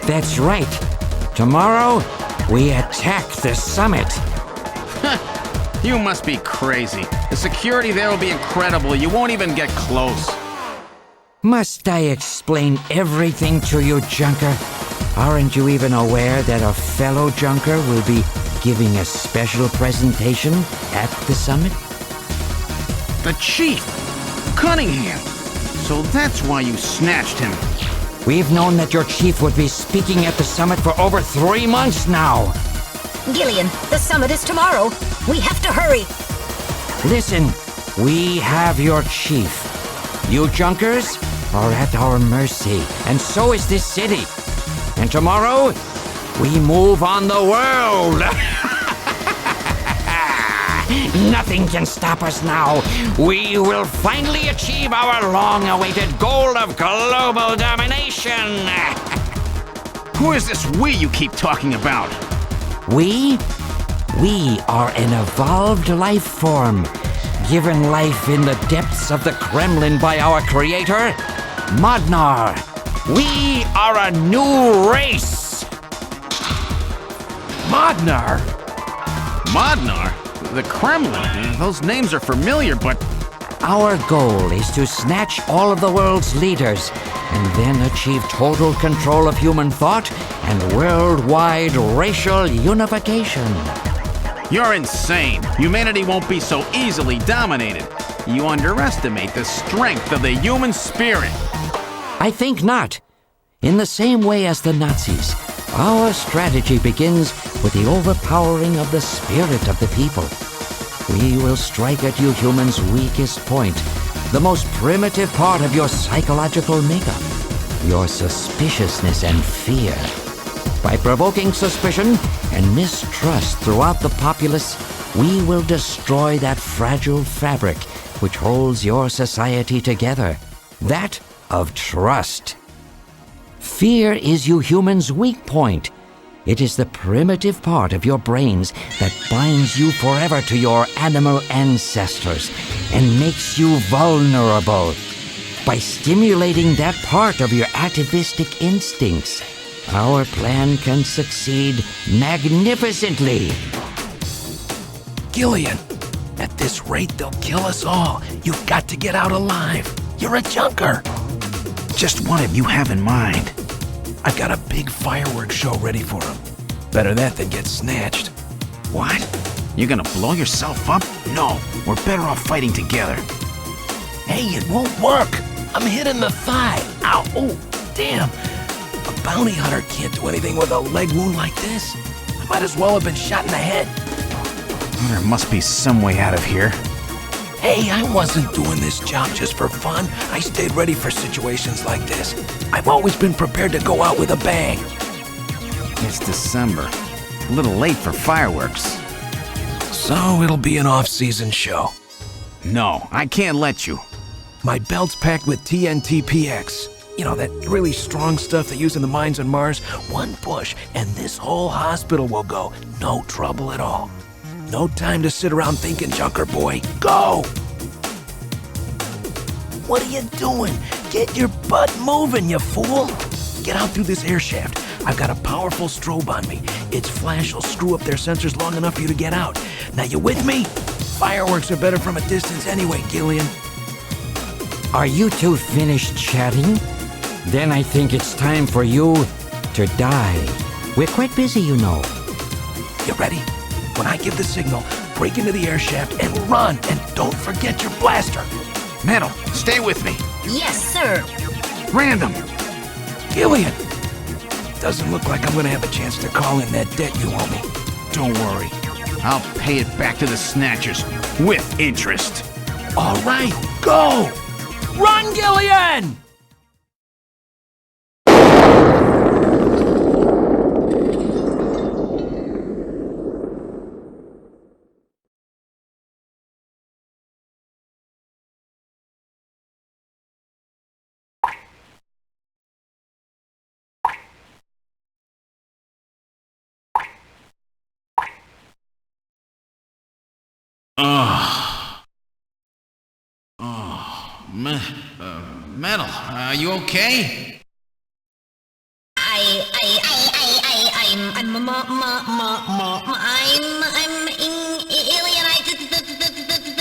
That's right. Tomorrow, we attack the summit. You must be crazy. The security there will be incredible. You won't even get close. Must I explain everything to you, Junker? Aren't you even aware that a fellow Junker will be giving a special presentation at the summit? The Chief! Cunningham! So that's why you snatched him. We've known that your chief would be speaking at the summit for over 3 months now. Gillian, the summit is tomorrow. We have to hurry. Listen, we have your chief. You Junkers are at our mercy, and so is this city. And tomorrow, we move on the world. Nothing can stop us now. We will finally achieve our long-awaited goal of global domination. Who is this we you keep talking about? We are an evolved life form, given life in the depths of the Kremlin by our creator, Modnar. We are a new race. Modnar? Modnar? The Kremlin? Those names are familiar, but... Our goal is to snatch all of the world's leaders and then achieve total control of human thought and worldwide racial unification. You're insane. Humanity won't be so easily dominated. You underestimate the strength of the human spirit. I think not. In the same way as the Nazis, our strategy begins with the overpowering of the spirit of the people. We will strike at you humans' weakest point, the most primitive part of your psychological makeup, your suspiciousness and fear. By provoking suspicion and mistrust throughout the populace, we will destroy that fragile fabric which holds your society together, that of trust. Fear is you humans' weak point. It is the primitive part of your brains that binds you forever to your animal ancestors and makes you vulnerable. By stimulating that part of your atavistic instincts, our plan can succeed magnificently. Gillian, at this rate they'll kill us all. You've got to get out alive. You're a Junker. Just what have you have in mind? I've got a big fireworks show ready for him. Better that than get snatched. What? You're gonna blow yourself up? No, we're better off fighting together. Hey, it won't work. I'm hit in the thigh. Ow, oh, damn. A bounty hunter can't do anything with a leg wound like this. I might as well have been shot in the head. There must be some way out of here. Hey, I wasn't doing this job just for fun. I stayed ready for situations like this. I've always been prepared to go out with a bang. It's December. A little late for fireworks. So it'll be an off-season show. No, I can't let you. My belt's packed with TNT-PX. You know, that really strong stuff they use in the mines on Mars. One push, and this whole hospital will go. No trouble at all. No time to sit around thinking, Junker boy. Go! What are you doing? Get your butt moving, you fool! Get out through this air shaft. I've got a powerful strobe on me. Its flash will screw up their sensors long enough for you to get out. Now, you with me? Fireworks are better from a distance anyway, Gillian. Are you two finished chatting? Then I think it's time for you to die. We're quite busy, you know. You ready? When I give the signal, break into the air shaft and run, and don't forget your blaster. Metal, stay with me. Yes, sir. Random. Gillian! Doesn't look like I'm gonna have a chance to call in that debt you owe me. Don't worry. I'll pay it back to the Snatchers with interest. All right, go! Run, Gillian! Metal, are you okay?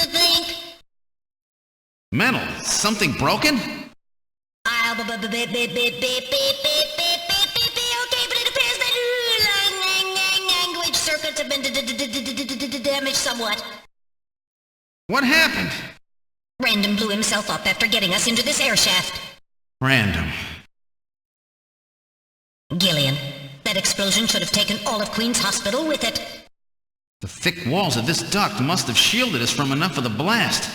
think. Metal, something broken? Okay, but it appears that language circuits have been damaged somewhat. What happened? Random blew himself up after getting us into this air shaft. Random. Gillian, that explosion should have taken all of Queen's Hospital with it. The thick walls of this duct must have shielded us from enough of the blast.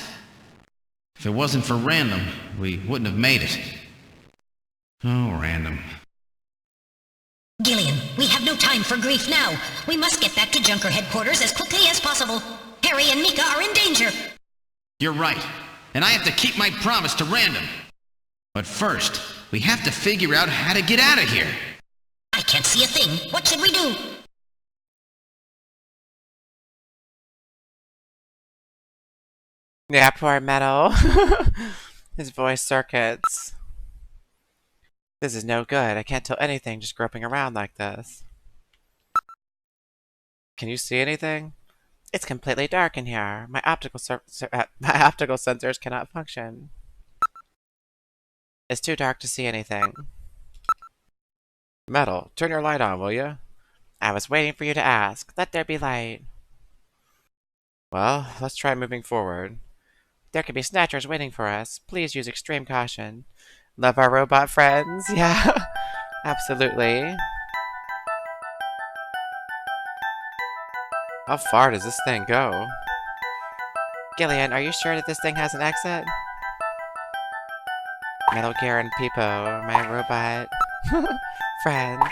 If it wasn't for Random, we wouldn't have made it. Oh, Random. Gillian, we have no time for grief now. We must get back to Junker headquarters as quickly as possible. Harry and Mika are in danger. You're right. And I have to keep my promise to Random. But first, we have to figure out how to get out of here. I can't see a thing. What should we do? Yeah, poor Metal. His voice circuits. This is no good. I can't tell anything just groping around like this. Can you see anything? It's completely dark in here. My optical sensors cannot function. It's too dark to see anything. Metal, turn your light on, will you? I was waiting for you to ask. Let there be light. Well, let's try moving forward. There could be Snatchers waiting for us. Please use extreme caution. Love our robot friends? Yeah, absolutely. How far does this thing go? Gillian, are you sure that this thing has an exit? Metal Gear and Peepo, my robot friends.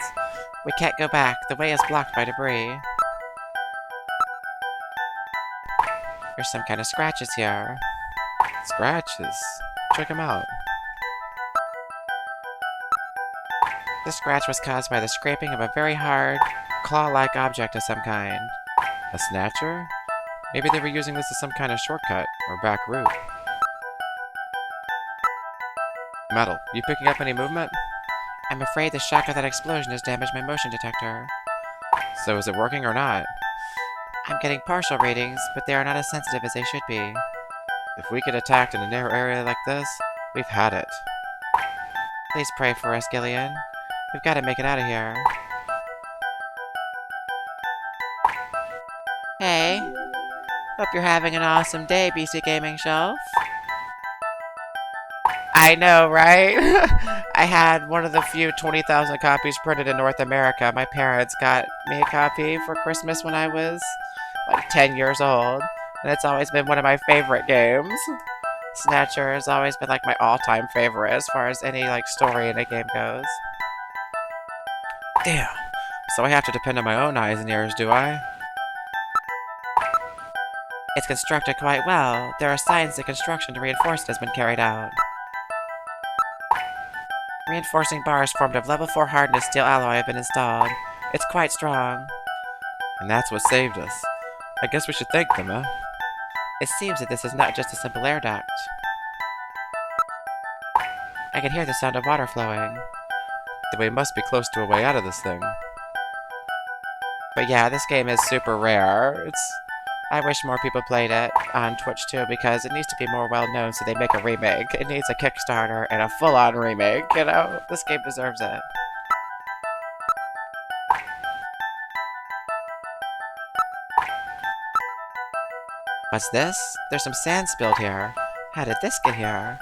We can't go back. The way is blocked by debris. There's some kind of scratches here. Scratches? Check them out. This scratch was caused by the scraping of a very hard, claw-like object of some kind. A Snatcher? Maybe they were using this as some kind of shortcut, or back route. Metal, you picking up any movement? I'm afraid the shock of that explosion has damaged my motion detector. So is it working or not? I'm getting partial readings, but they are not as sensitive as they should be. If we get attacked in a narrow area like this, we've had it. Please pray for us, Gillian. We've got to make it out of here. Hey. Hope you're having an awesome day, BC Gaming Shelf. I know, right? I had one of the few 20,000 copies printed in North America. My parents got me a copy for Christmas when I was like 10 years old. And it's always been one of my favorite games. Snatcher has always been like my all-time favorite as far as any like story in a game goes. Damn. So I have to depend on my own eyes and ears, do I? It's constructed quite well. There are signs that construction to reinforce it has been carried out. Reinforcing bars formed of level 4 hardness steel alloy have been installed. It's quite strong. And that's what saved us. I guess we should thank them, huh? It seems that this is not just a simple air duct. I can hear the sound of water flowing. Then we must be close to a way out of this thing. But yeah, this game is super rare. I wish more people played it on Twitch too, because it needs to be more well known so they make a remake. It needs a Kickstarter and a full-on remake, you know? This game deserves it. What's this? There's some sand spilled here. How did this get here?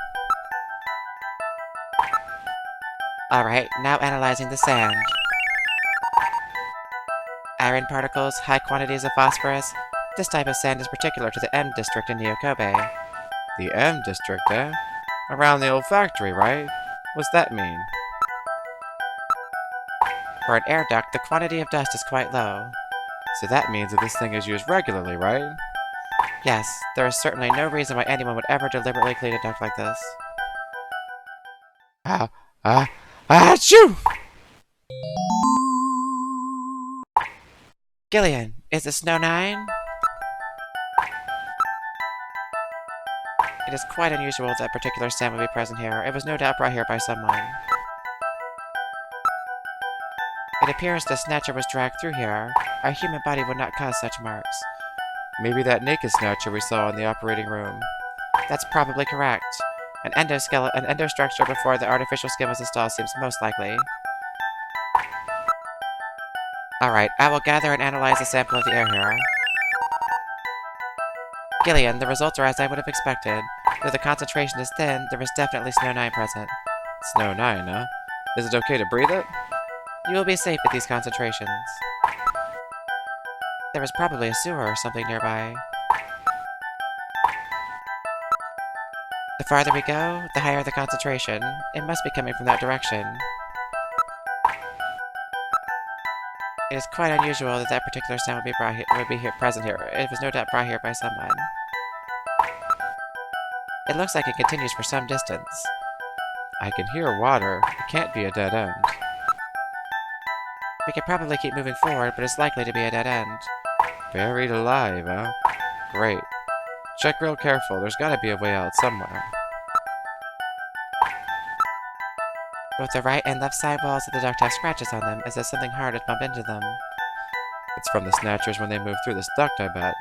Alright, now analyzing the sand. Iron particles, high quantities of phosphorus. This type of sand is particular to the M district in Nyokobe. The M district, eh? Around the old factory, right? What's that mean? For an air duct, the quantity of dust is quite low. So that means that this thing is used regularly, right? Yes, there is certainly no reason why anyone would ever deliberately clean a duct like this. Achoo! Gillian, is this Snow 9? It is quite unusual that particular sand would be present here. It was no doubt brought here by someone. It appears the Snatcher was dragged through here. Our human body would not cause such marks. Maybe that naked Snatcher we saw in the operating room. That's probably correct. An endostructure before the artificial skin was installed seems most likely. Alright, I will gather and analyze a sample of the air here. Gillian, the results are as I would have expected. Though the concentration is thin, there is definitely Snow 9 present. Snow 9, huh? Is it okay to breathe it? You will be safe at these concentrations. There is probably a sewer or something nearby. The farther we go, the higher the concentration. It must be coming from that direction. It is quite unusual that that particular sound would be present here. It was no doubt brought here by someone. It looks like it continues for some distance. I can hear water. It can't be a dead end. We could probably keep moving forward, but it's likely to be a dead end. Buried alive, huh? Great. Check real careful. There's gotta be a way out somewhere. Both the right and left side walls of the duct have scratches on them, as if something hard has bumped into them. It's from the Snatchers when they moved through this duct, I bet.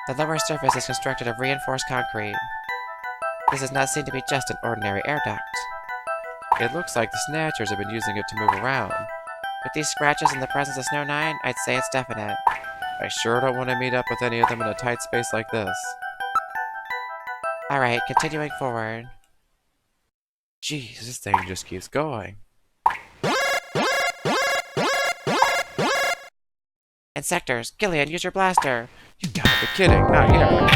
The lower surface is constructed of reinforced concrete. This does not seem to be just an ordinary air duct. It looks like the Snatchers have been using it to move around. With these scratches and the presence of Snow 9, I'd say it's definite. I sure don't want to meet up with any of them in a tight space like this. Alright, continuing forward. Jeez, this thing just keeps going. Insectors, Gillian, use your blaster! You gotta be kidding, not here.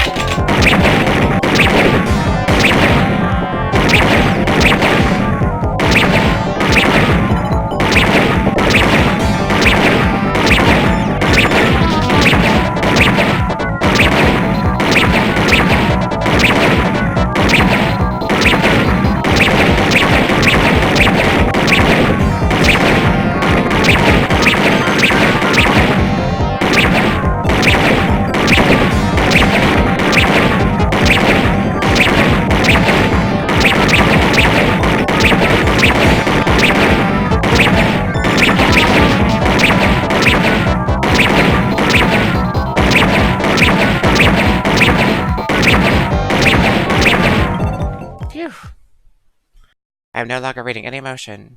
I am no longer reading any motion.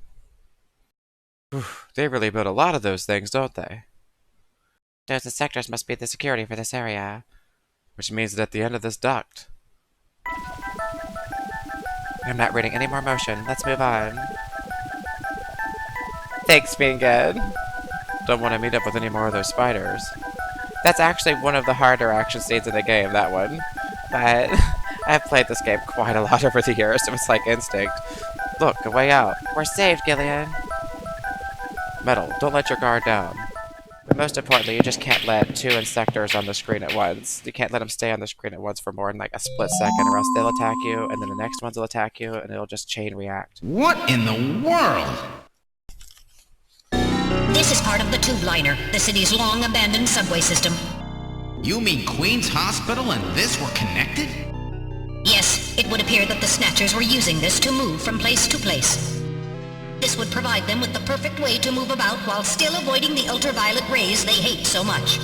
They really built a lot of those things, don't they? Those insectors must be the security for this area. Which means that at the end of this duct. I'm not reading any more motion. Let's move on. Thanks, being good. Don't want to meet up with any more of those spiders. That's actually one of the harder action scenes in the game, that one. But I've played this game quite a lot over the years, so it's like instinct. Look, a way out. We're saved, Gillian. Metal, don't let your guard down. But most importantly, you just can't let two insectors on the screen at once. You can't let them stay on the screen at once for more than like a split second, or else they'll attack you, and then the next ones will attack you, and it'll just chain react. What in the world? This is part of the tube liner, the city's long-abandoned subway system. You mean Queen's Hospital and this were connected? Yes, it would appear that the Snatchers were using this to move from place to place. This would provide them with the perfect way to move about while still avoiding the ultraviolet rays they hate so much.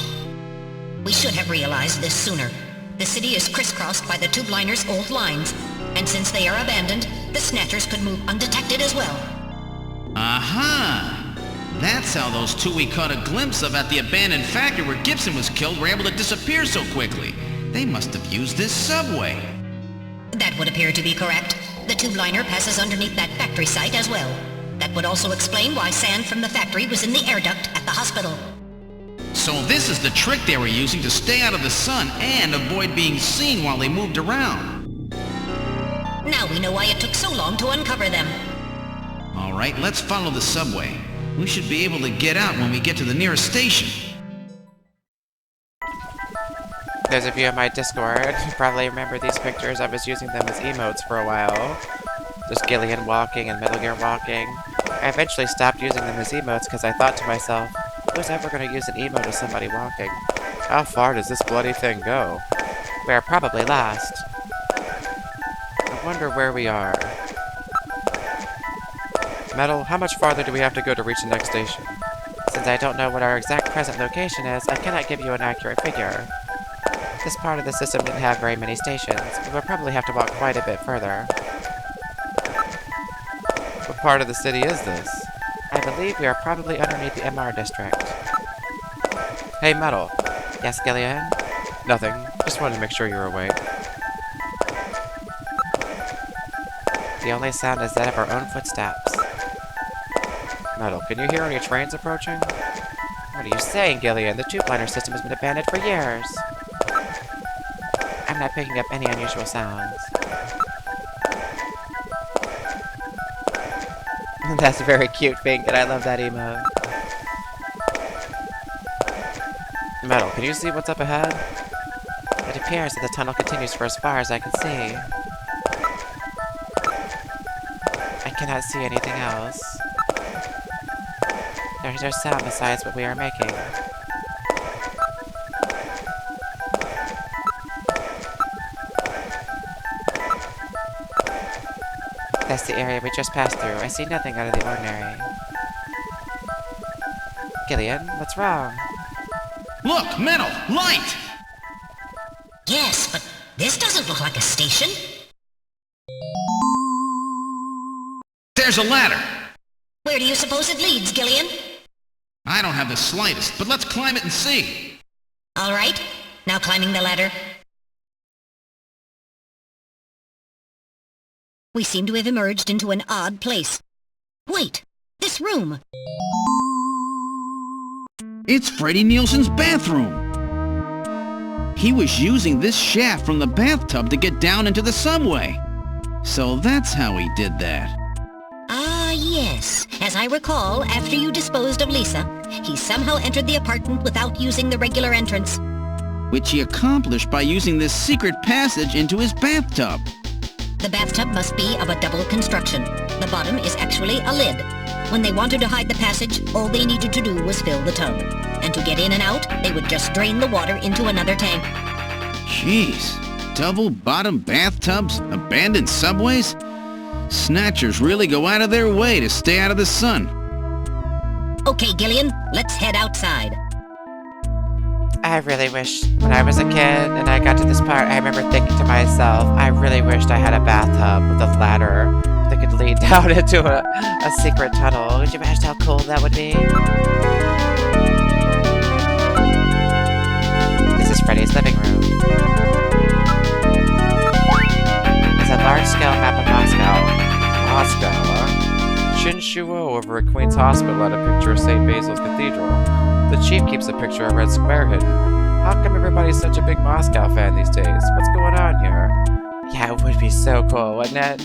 We should have realized this sooner. The city is crisscrossed by the tube liner's old lines, and since they are abandoned, the Snatchers could move undetected as well. Aha! That's how those two we caught a glimpse of at the abandoned factory where Gibson was killed were able to disappear so quickly. They must have used this subway. That would appear to be correct. The tube liner passes underneath that factory site as well. That would also explain why sand from the factory was in the air duct at the hospital. So this is the trick they were using to stay out of the sun and avoid being seen while they moved around. Now we know why it took so long to uncover them. All right, let's follow the subway. We should be able to get out when we get to the nearest station. Those of you on my Discord probably remember these pictures. I was using them as emotes for a while. Just Gillian walking and Metal Gear walking. I eventually stopped using them as emotes because I thought to myself, who's ever going to use an emote of somebody walking? How far does this bloody thing go? We're probably lost. I wonder where we are. Metal, how much farther do we have to go to reach the next station? Since I don't know what our exact present location is, I cannot give you an accurate figure. This part of the system didn't have very many stations. We will probably have to walk quite a bit further. What part of the city is this? I believe we are probably underneath the MR district. Hey, Metal. Yes, Gillian? Nothing. Just wanted to make sure you were awake. The only sound is that of our own footsteps. Metal, can you hear any trains approaching? What are you saying, Gillian? The tube liner system has been abandoned for years. I'm not picking up any unusual sounds. That's very cute, Fink, and I love that emote. Metal, can you see what's up ahead? It appears that the tunnel continues for as far as I can see. I cannot see anything else. There's no sound besides what we are making. That's the area we just passed through. I see nothing out of the ordinary. Gillian, what's wrong? Look, Metal! Light! Yes, but this doesn't look like a station. There's a ladder! Where do you suppose it leads, Gillian? I don't have the slightest, but let's climb it and see. All right, now climbing the ladder. We seem to have emerged into an odd place. Wait, this room. It's Freddie Nielsen's bathroom. He was using this shaft from the bathtub to get down into the subway. So that's how he did that. Ah, yes. As I recall, after you disposed of Lisa, he somehow entered the apartment without using the regular entrance. Which he accomplished by using this secret passage into his bathtub. The bathtub must be of a double construction. The bottom is actually a lid. When they wanted to hide the passage, all they needed to do was fill the tub. And to get in and out, they would just drain the water into another tank. Jeez. Double-bottom bathtubs? Abandoned subways? Snatchers really go out of their way to stay out of the sun. Okay, Gillian, let's head outside. I really wish, when I was a kid and I got to this part, I remember thinking to myself, I really wished I had a bathtub with a ladder that could lead down into a secret tunnel. Would you imagine how cool that would be? This is Freddy's living room. It's a large-scale map of Moscow. Moscow, huh? Chinshuo over at Queen's Hospital had a picture of St. Basil's Cathedral. The chief keeps a picture of Red Square hidden. How come everybody's such a big Moscow fan these days? What's going on here? Yeah, it would be so cool, wouldn't it?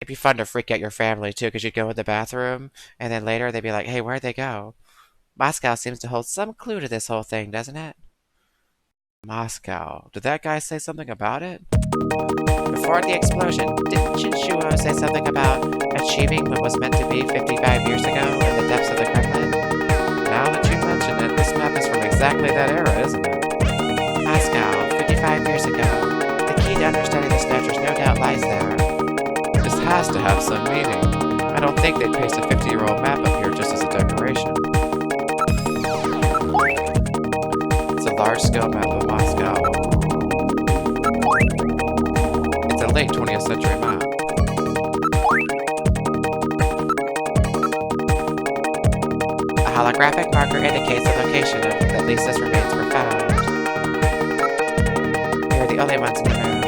It'd be fun to freak out your family, too, because you'd go in the bathroom, and then later they'd be like, hey, where'd they go? Moscow seems to hold some clue to this whole thing, doesn't it? Moscow. Did that guy say something about it? Before the explosion, didn't Chinshuo say something about achieving what was meant to be 55 years ago in the depths of the Kremlin? Now that you mention it, this map is from exactly that era, isn't it? Moscow, 55 years ago. The key to understanding the Snatchers no doubt lies there. This has to have some meaning. I don't think they'd paste a 50-year-old map up here just as a decoration. It's a large-scale map of Moscow. It's a late 20th century map. A holographic marker indicates the location of that Lisa's remains were found. We are the only ones in the room.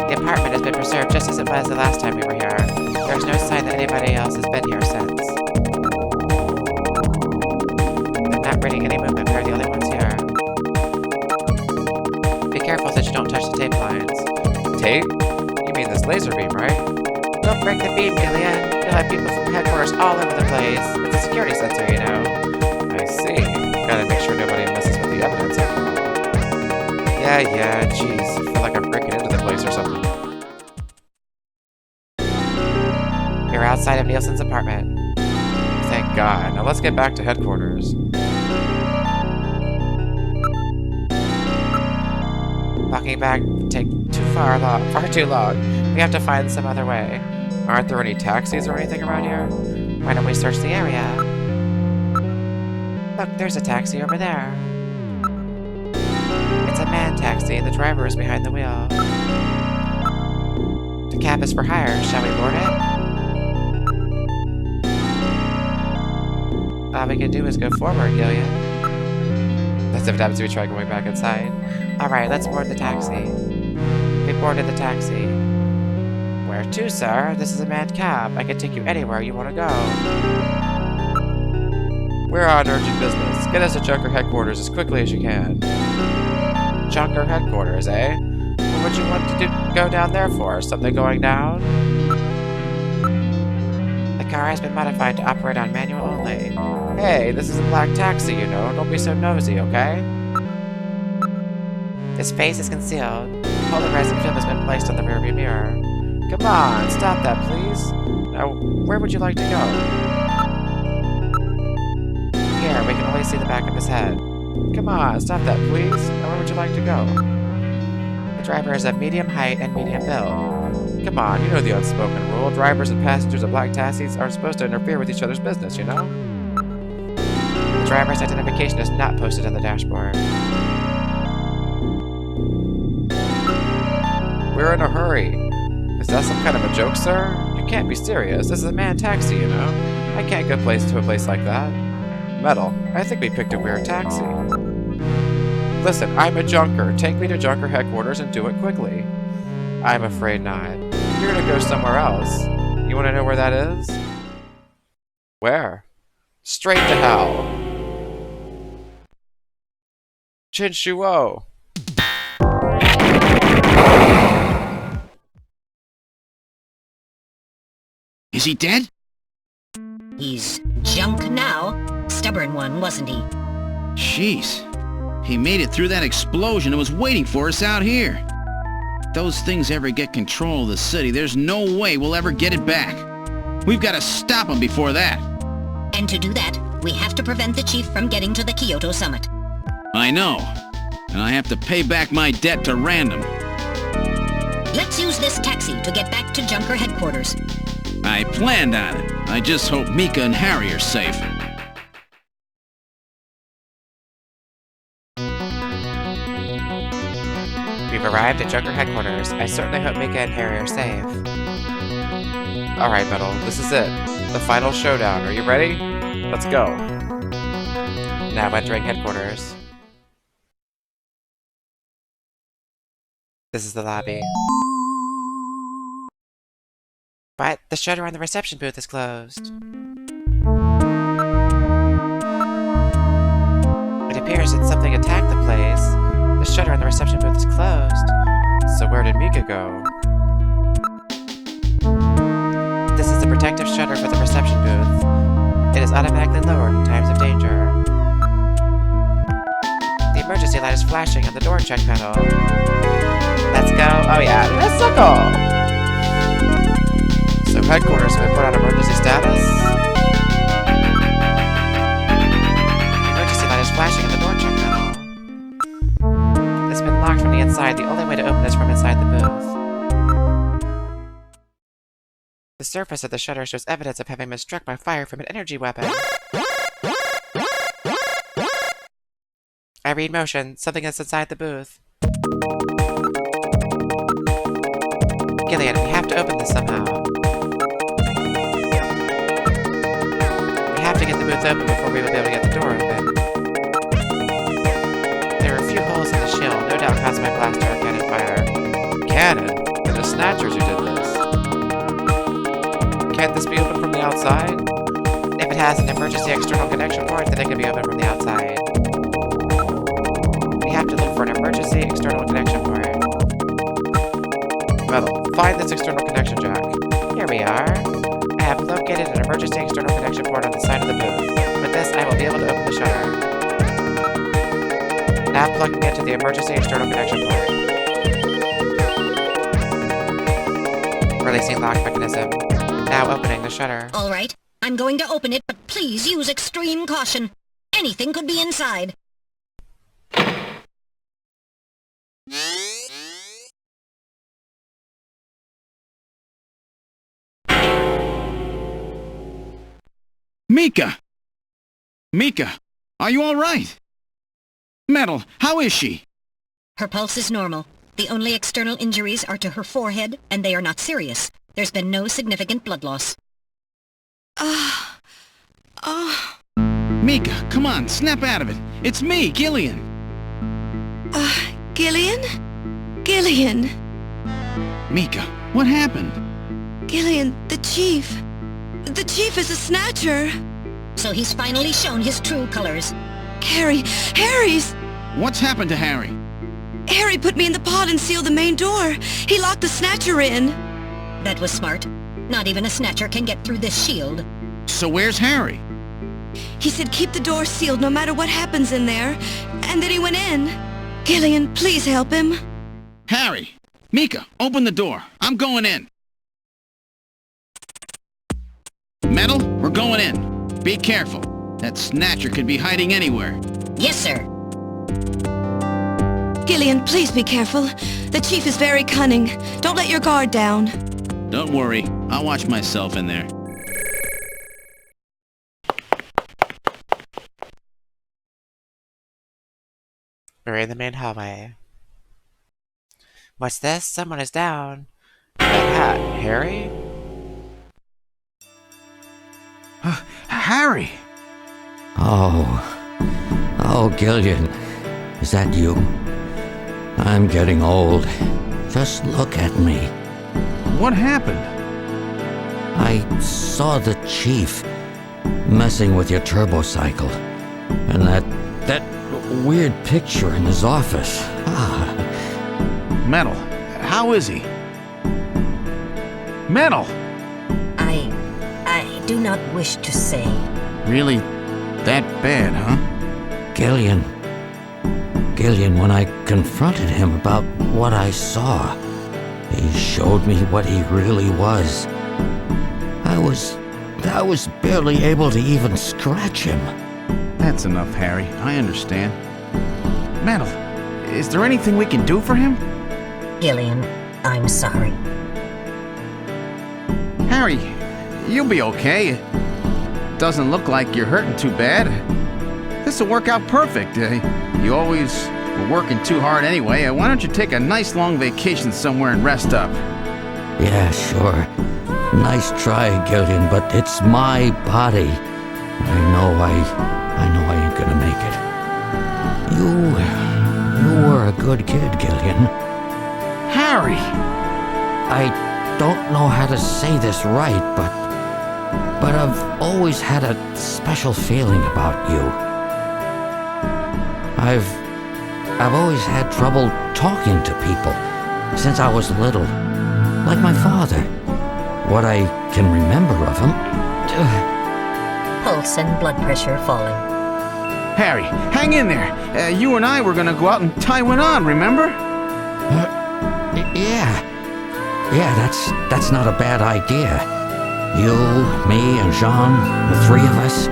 The apartment has been preserved just as it was the last time we were here. There is no sign that anybody else has been here since. I'm not reading any movement, we are the only ones here. Be careful that you don't touch the tape lines. Tape? You mean this laser beam, right? Don't break the beam, Gillian. You'll have people from headquarters all over the place. It's a security sensor, you know. I see. Gotta make sure nobody messes with the evidence after all. Yeah, jeez. I feel like I'm breaking into the place or something. We're outside of Nielsen's apartment. Thank God. Now let's let's get back to headquarters. Walking back would take far too long. We have to find some other way. Aren't there any taxis or anything around here? Why don't we search the area? Look, there's a taxi over there. It's a man taxi. The driver is behind the wheel. The cab is for hire. Shall we board it? All we can do is go forward, Gillian. That's if it happens to be try going back inside. Alright, let's board the taxi. We boarded the taxi. Where to, sir? This is a manned cab. I can take you anywhere you want to go. We're on urgent business. Get us to Junker headquarters as quickly as you can. Junker headquarters, eh? What would you want to go down there for? Something going down? The car has been modified to operate on manual only. Hey, this is a black taxi, you know. Don't be so nosy, okay? His face is concealed. Polarizing film has been placed on the rearview mirror. Come on, stop that, please. Now, where would you like to go? Here, we can only see the back of his head. Come on, stop that, please. Now, where would you like to go? The driver is of medium height and medium build. Come on, you know the unspoken rule. Drivers and passengers of black taxis aren't supposed to interfere with each other's business, you know? The driver's identification is not posted on the dashboard. We're in a hurry. Is that some kind of a joke, sir? You can't be serious. This is a manned taxi, you know? I can't go to a place like that. Metal, I think we picked a weird taxi. Listen, I'm a junker. Take me to Junker headquarters and do it quickly. I'm afraid not. You're gonna go somewhere else. You wanna know where that is? Where? Straight to hell. Chinshuo. Is he dead? He's junk now. Stubborn one, wasn't he? Jeez. He made it through that explosion and was waiting for us out here. If those things ever get control of the city, there's no way we'll ever get it back. We've got to stop them before that. And to do that, we have to prevent the chief from getting to the Kyoto summit. I know. And I have to pay back my debt to Random. Let's use this taxi to get back to Junker headquarters. I planned on it. I just hope Mika and Harry are safe. We've arrived at Junker headquarters. I certainly hope Mika and Harry are safe. Alright, Metal, this is it. The final showdown. Are you ready? Let's go. Now entering headquarters. This is the lobby. But the shutter on the reception booth is closed. It appears that something attacked the place. The shutter on the reception booth is closed. So where did Mika go? This is the protective shutter for the reception booth. It is automatically lowered in times of danger. The emergency light is flashing on the door check panel. Let's go. Oh yeah, let's go. So headquarters have been put on emergency status? The emergency light is flashing on the door check panel. It's been locked from the inside. The only way to open is from inside the booth. The surface of the shutter shows evidence of having been struck by fire from an energy weapon. I read motion. Something is inside the booth. Gillian, we have to open this somehow. We have to get the booth open before we will be able to get the door open. There are a few holes in the shield, no doubt caused by blaster or cannon fire. Cannon? They're the Snatchers who did this. Can't this be opened from the outside? If it has an emergency external connection port, then it can be opened from the outside. We have to look for an emergency external connection port. Metal, find this external connection jack. Here we are. I have located an emergency external connection port on the side of the booth. With this, I will be able to open the shutter. Now plugging into the emergency external connection port. Releasing lock mechanism. Now opening the shutter. All right, I'm going to open it, but please use extreme caution. Anything could be inside. Mika! Mika, are you all right? Metal, how is she? Her pulse is normal. The only external injuries are to her forehead, and they are not serious. There's been no significant blood loss. Mika, come on, snap out of it. It's me, Gillian. Gillian? Gillian! Mika, what happened? Gillian, the Chief. The Chief is a Snatcher. So he's finally shown his true colors. Harry's... What's happened to Harry? Harry put me in the pod and sealed the main door. He locked the Snatcher in. That was smart. Not even a Snatcher can get through this shield. So where's Harry? He said keep the door sealed no matter what happens in there. And then he went in. Gillian, please help him. Harry! Mika, open the door. I'm going in. Metal, we're going in. Be careful. That Snatcher could be hiding anywhere. Yes, sir. Gillian, please be careful. The Chief is very cunning. Don't let your guard down. Don't worry. I'll watch myself in there. We're in the main hallway. What's this? Someone is down. That hat. Harry? Harry! Oh, Gillian. Is that you? I'm getting old. Just look at me. What happened? I saw the Chief messing with your turbocycle. And that weird picture in his office. Metal, how is he? Metal! I do not wish to say. Really that bad, huh? Gillian, when I confronted him about what I saw, he showed me what he really was. I was barely able to even scratch him. That's enough, Harry. I understand. Metal, is there anything we can do for him? Gillian, I'm sorry. Harry, you'll be okay. It doesn't look like you're hurting too bad. This'll work out perfect. You always were working too hard anyway. Why don't you take a nice long vacation somewhere and rest up? Yeah, sure. Nice try, Gillian, but it's my body. I know I ain't gonna make it. You were a good kid, Gillian. Harry! I don't know how to say this right, but I've always had a special feeling about you. I've always had trouble talking to people since I was little, like my father. What I can remember of him. Pulse and blood pressure falling. Harry, hang in there. You and I were gonna go out and tie one on, remember? Yeah, that's not a bad idea. You, me, and Jean, the three of us.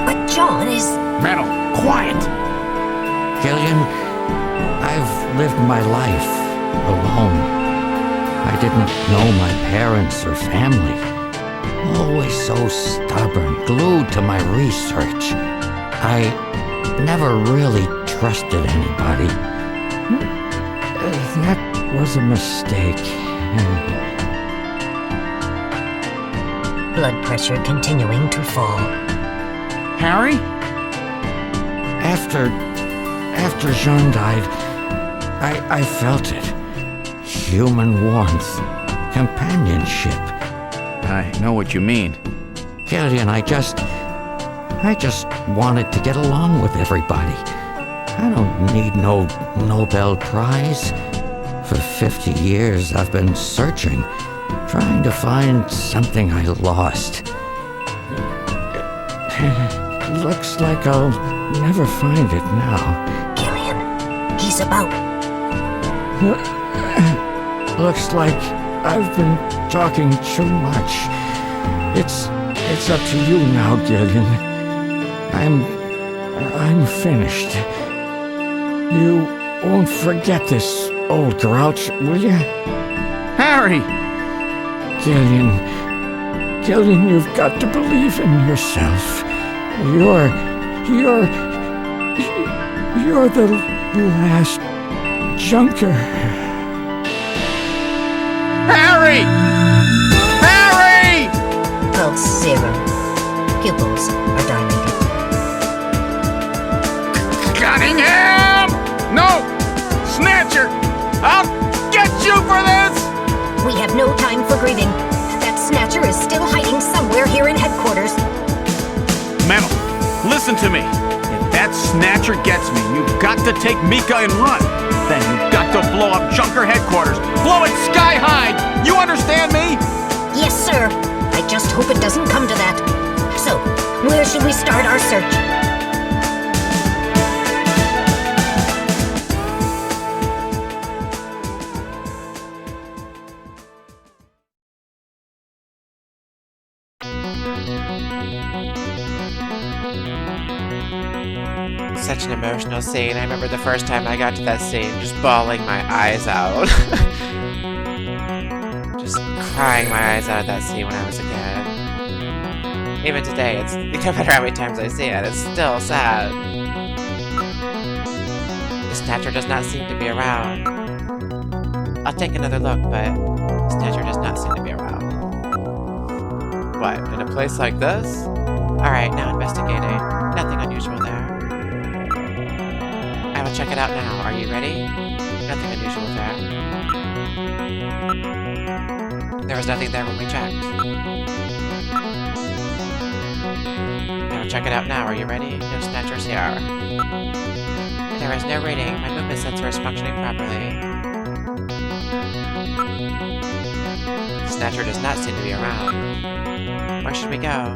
But John is... Metal, quiet! Gillian, I've lived my life alone. I didn't know my parents or family. Always so stubborn, glued to my research. I never really trusted anybody. That was a mistake. Blood pressure continuing to fall. Harry? After Jean died, I felt it. Human warmth, companionship. I know what you mean. Gillian, I just wanted to get along with everybody. I don't need no Nobel Prize. For 50 years, I've been searching, trying to find something I lost. Looks like I'll never find it now. Gillian, he's about... Looks like I've been talking too much. It's up to you now, Gillian. I'm finished. You won't forget this, old grouch, will you? Harry! Gillian, you've got to believe in yourself. You're the last Junker. Harry! Harry! Pulse 0. Pupils are dilated. Cunningham! No! Snatcher! I'll get you for this! We have no time for grieving. That Snatcher is still hiding somewhere here in headquarters. Metal, listen to me. If that Snatcher gets me, you've got to take Mika and run. Then you've got to blow up Junker headquarters. Blow it sky high! You understand me? Yes, sir. I just hope it doesn't come to that. So, where should we start our search? Such an emotional scene. I remember the first time I got to that scene, just bawling my eyes out. Just crying my eyes out at that scene when I was a kid. Even today, it's no matter how many times I see it, it's still sad. The Snatcher does not seem to be around. I'll take another look, but the Snatcher does not seem to be around. What, in a place like this? Alright, now investigating. Nothing unusual there. I will check it out now. Are you ready? Nothing unusual there. There was nothing there when we checked. I will check it out now. Are you ready? No Snatchers here. There is no reading. My movement sensor is functioning properly. Snatcher does not seem to be around. Where should we go?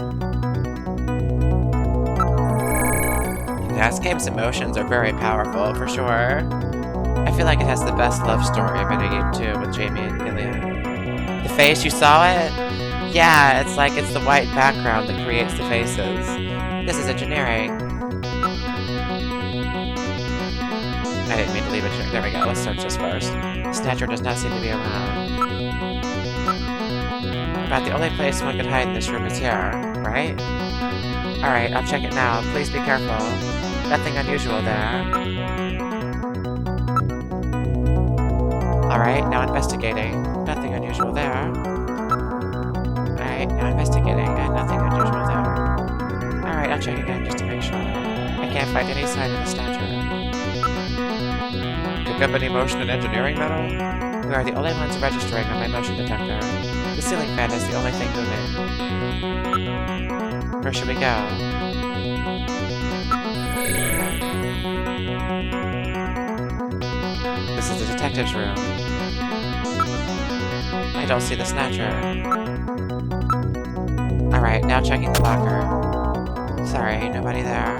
Yeah, this game's emotions are very powerful, for sure. I feel like it has the best love story of any game too, with Jamie and Gillian. The face, you saw it? Yeah, it's like it's the white background that creates the faces. This is engineering. I didn't mean to leave it. There we go, let's search this first. Snatcher does not seem to be around. About the only place one could hide in this room is here, right? Alright, I'll check it now. Please be careful. Nothing unusual there. Alright, now investigating. Nothing unusual there. Alright, now investigating, and nothing unusual there. Alright, I'll check again just to make sure. I can't find any sign of the Snatcher. Pick up any motion in engineering, Metal? We are the only ones registering on my motion detector. The ceiling fan is the only thing moving. Where should we go? This is the detective's room. I don't see the Snatcher. Alright, now checking the locker. Sorry, nobody there.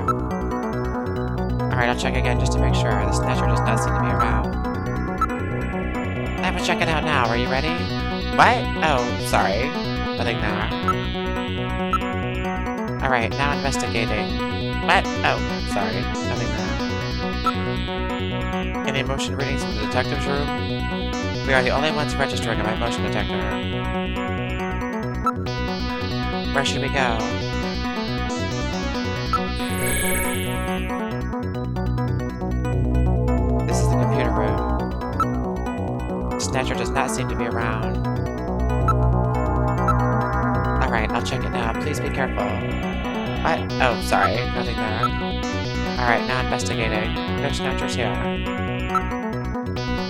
Alright, I'll check again just to make sure. The Snatcher does not seem to be around. I will check it out now. Are you ready? What? Oh, sorry. Nothing there. Alright, now investigating. What? Oh, sorry. Nothing there. Any motion readings from the detective's room? We are the only ones registering on my motion detector. Where should we go? This is the computer room. Snatcher does not seem to be around. Alright, I'll check it now. Please be careful. What? Oh, sorry. Nothing there. Alright, now investigating. No Snatchers here.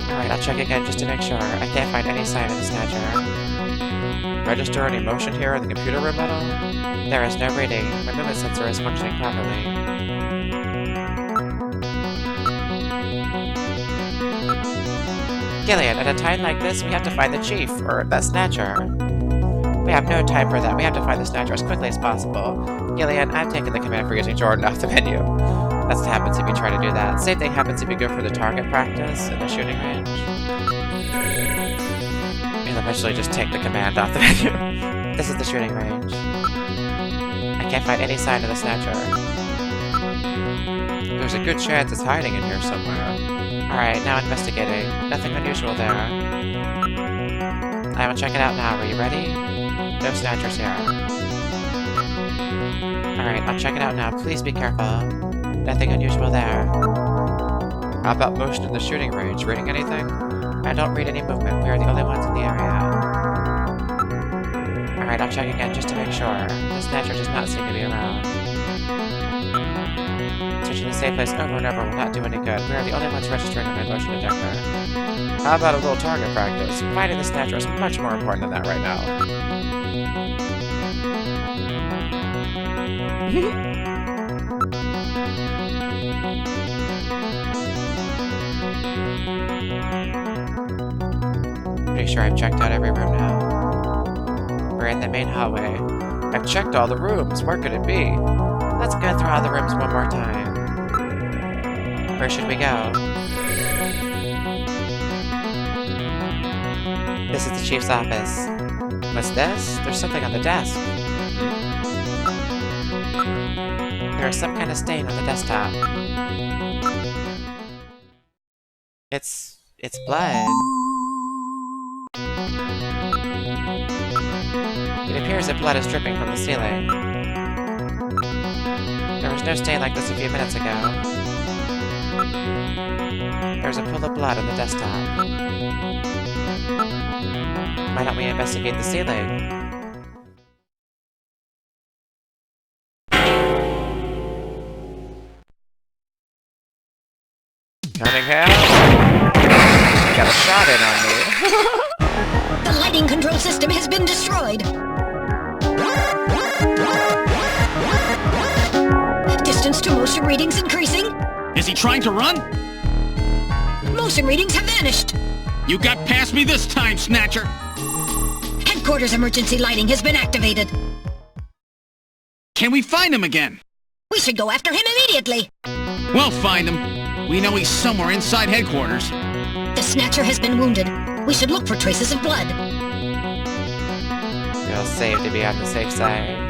Alright, I'll check again just to make sure. I can't find any sign of the Snatcher. Register any motion here in the computer room, Metal? There is no reading. My movement sensor is functioning properly. Gillian, at a time like this, we have to find the Chief, or the Snatcher. We have no time for that. We have to find the Snatcher as quickly as possible. Gillian, I've taken the command for using Jordan off the menu. That's what happens if you try to do that. Same thing happens if you go for the target practice in the shooting range. You'll eventually just take the command off the menu. This is the shooting range. can't find any sign of the Snatcher. There's a good chance it's hiding in here somewhere. Alright, now investigating. Nothing unusual there. I will check it out now. Are you ready? No Snatchers here. Alright, I'll check it out now. Please be careful. Nothing unusual there. How about motion in the shooting range? Reading anything? I don't read any movement. We are the only ones in the area. Alright, I'll check again just to make sure. The Snatcher does not seem to be around. Searching the same place over and over will not do any good. We are the only ones registering on my motion detector. How about a little target practice? Finding the Snatcher is much more important than that right now. Pretty sure I've checked out every room now. We're in the main hallway. I've checked all the rooms. Where could it be? Let's go through all the rooms one more time. Where should we go? This is the chief's office. What's this? There's something on the desk. There is some kind of stain on the desktop. It's blood. It appears that blood is dripping from the ceiling. There was no stain like this a few minutes ago. There's a pool of blood on the desktop. Why don't we investigate the ceiling? Cunningham? Got a shot in on me. The lighting control system has been destroyed. Distance to motion readings increasing. Is he trying to run? Motion readings have vanished. You got past me this time, Snatcher! Headquarters emergency lighting has been activated. Can we find him again? We should go after him immediately. We'll find him. We know he's somewhere inside headquarters. The Snatcher has been wounded. We should look for traces of blood. We'll save to be on the safe side.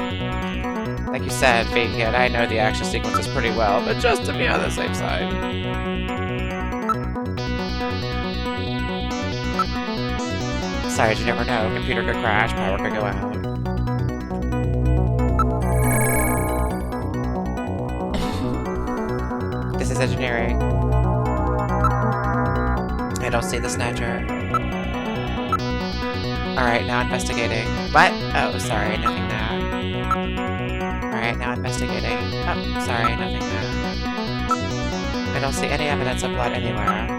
Like you said, Fakehead, I know the action sequences pretty well, but just to be on the safe side. Sorry, you never know. Computer could crash, power could go out. This is engineering. I don't see the Snatcher. Alright, now investigating. What? Oh, sorry, nothing there. Alright, now investigating. Oh, sorry, nothing there. I don't see any evidence of blood anywhere.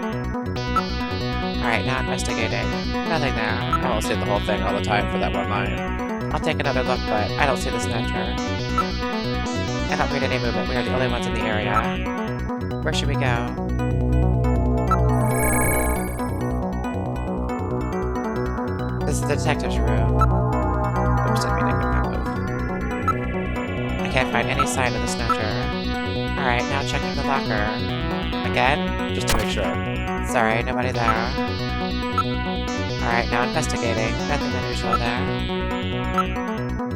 Alright, now investigating. Nothing there. I won't see the whole thing all the time for that one line. I'll take another look, but I don't see the Snatcher. I don't read any movement. We are the only ones in the area. Where should we go? This is the detective's room. Oops, didn't mean to make that move. I can't find any sign of the Snatcher. Alright, now checking the locker. Again? Just to make sure. Sorry, nobody there. Alright, now investigating. Nothing unusual there.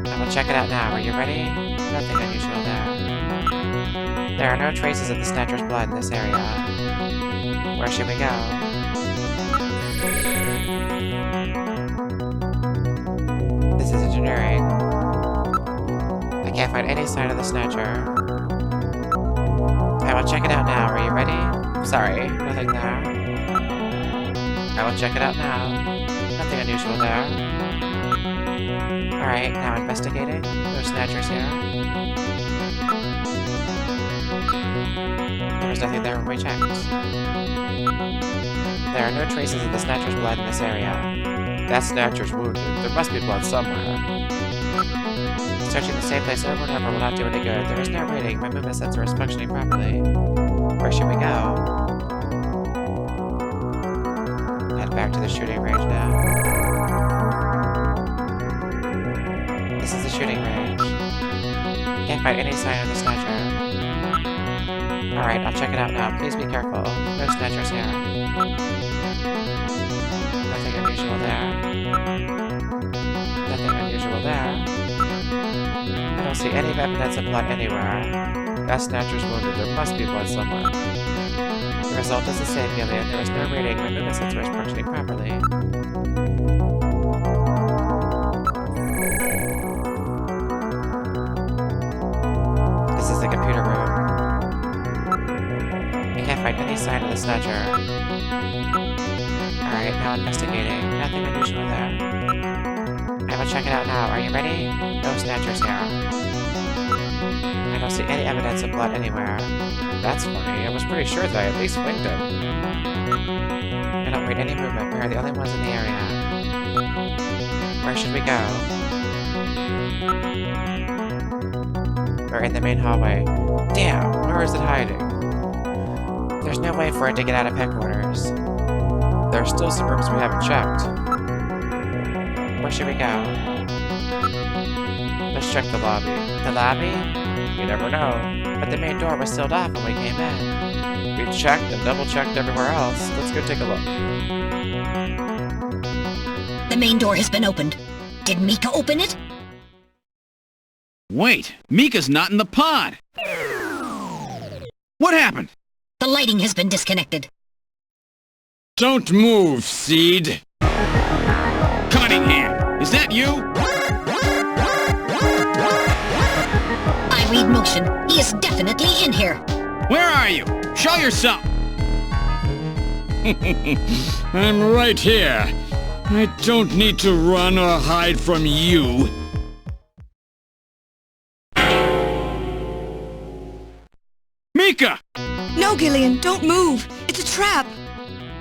I will check it out now. Are you ready? Nothing unusual there. There are no traces of the Snatcher's blood in this area. Where should we go? This is engineering. I can't find any sign of the Snatcher. I will check it out now. Are you ready? Sorry, nothing there. I will check it out now. Nothing unusual there. Alright, now investigating. No Snatchers here. There was nothing there when we checked. There are no traces of the Snatcher's blood in this area. That Snatcher's wounded. There must be blood somewhere. Searching the same place over and over will not do any good. There is no reading. My movement sensor is functioning properly. Where should we go? Head back to the shooting range now. This is the shooting range. Can't find any sign of the Snatcher. Alright, I'll check it out now. Please be careful. No Snatchers here. Nothing unusual there. Nothing unusual there. I don't see any evidence of blood anywhere. That Snatcher's wounded. There must be blood somewhere. The result is the same, Gillian. There is no reading. My movement sensor is functioning properly. This is the computer room. I can't find any sign of the Snatcher. Alright, now investigating. Nothing unusual there. I will check it out now. Are you ready? No Snatchers here. I don't see any evidence of blood anywhere. That's funny. I was pretty sure that I at least winged him. I don't read any movement. We are the only ones in the area. Where should we go? We're in the main hallway. Damn! Where is it hiding? There's no way for it to get out of headquarters. There are still some rooms we haven't checked. Where should we go? Let's check the lobby. The lobby? You never know. But the main door was sealed off when we came in. We've checked and double-checked everywhere else. Let's go take a look. The main door has been opened. Did Mika open it? Wait, Mika's not in the pod! What happened? The lighting has been disconnected. Don't move, Seed. Cunningham, is that you? I read motion. He is definitely in here. Where are you? Show yourself! I'm right here. I don't need to run or hide from you. Mika! No, Gillian, don't move. It's a trap.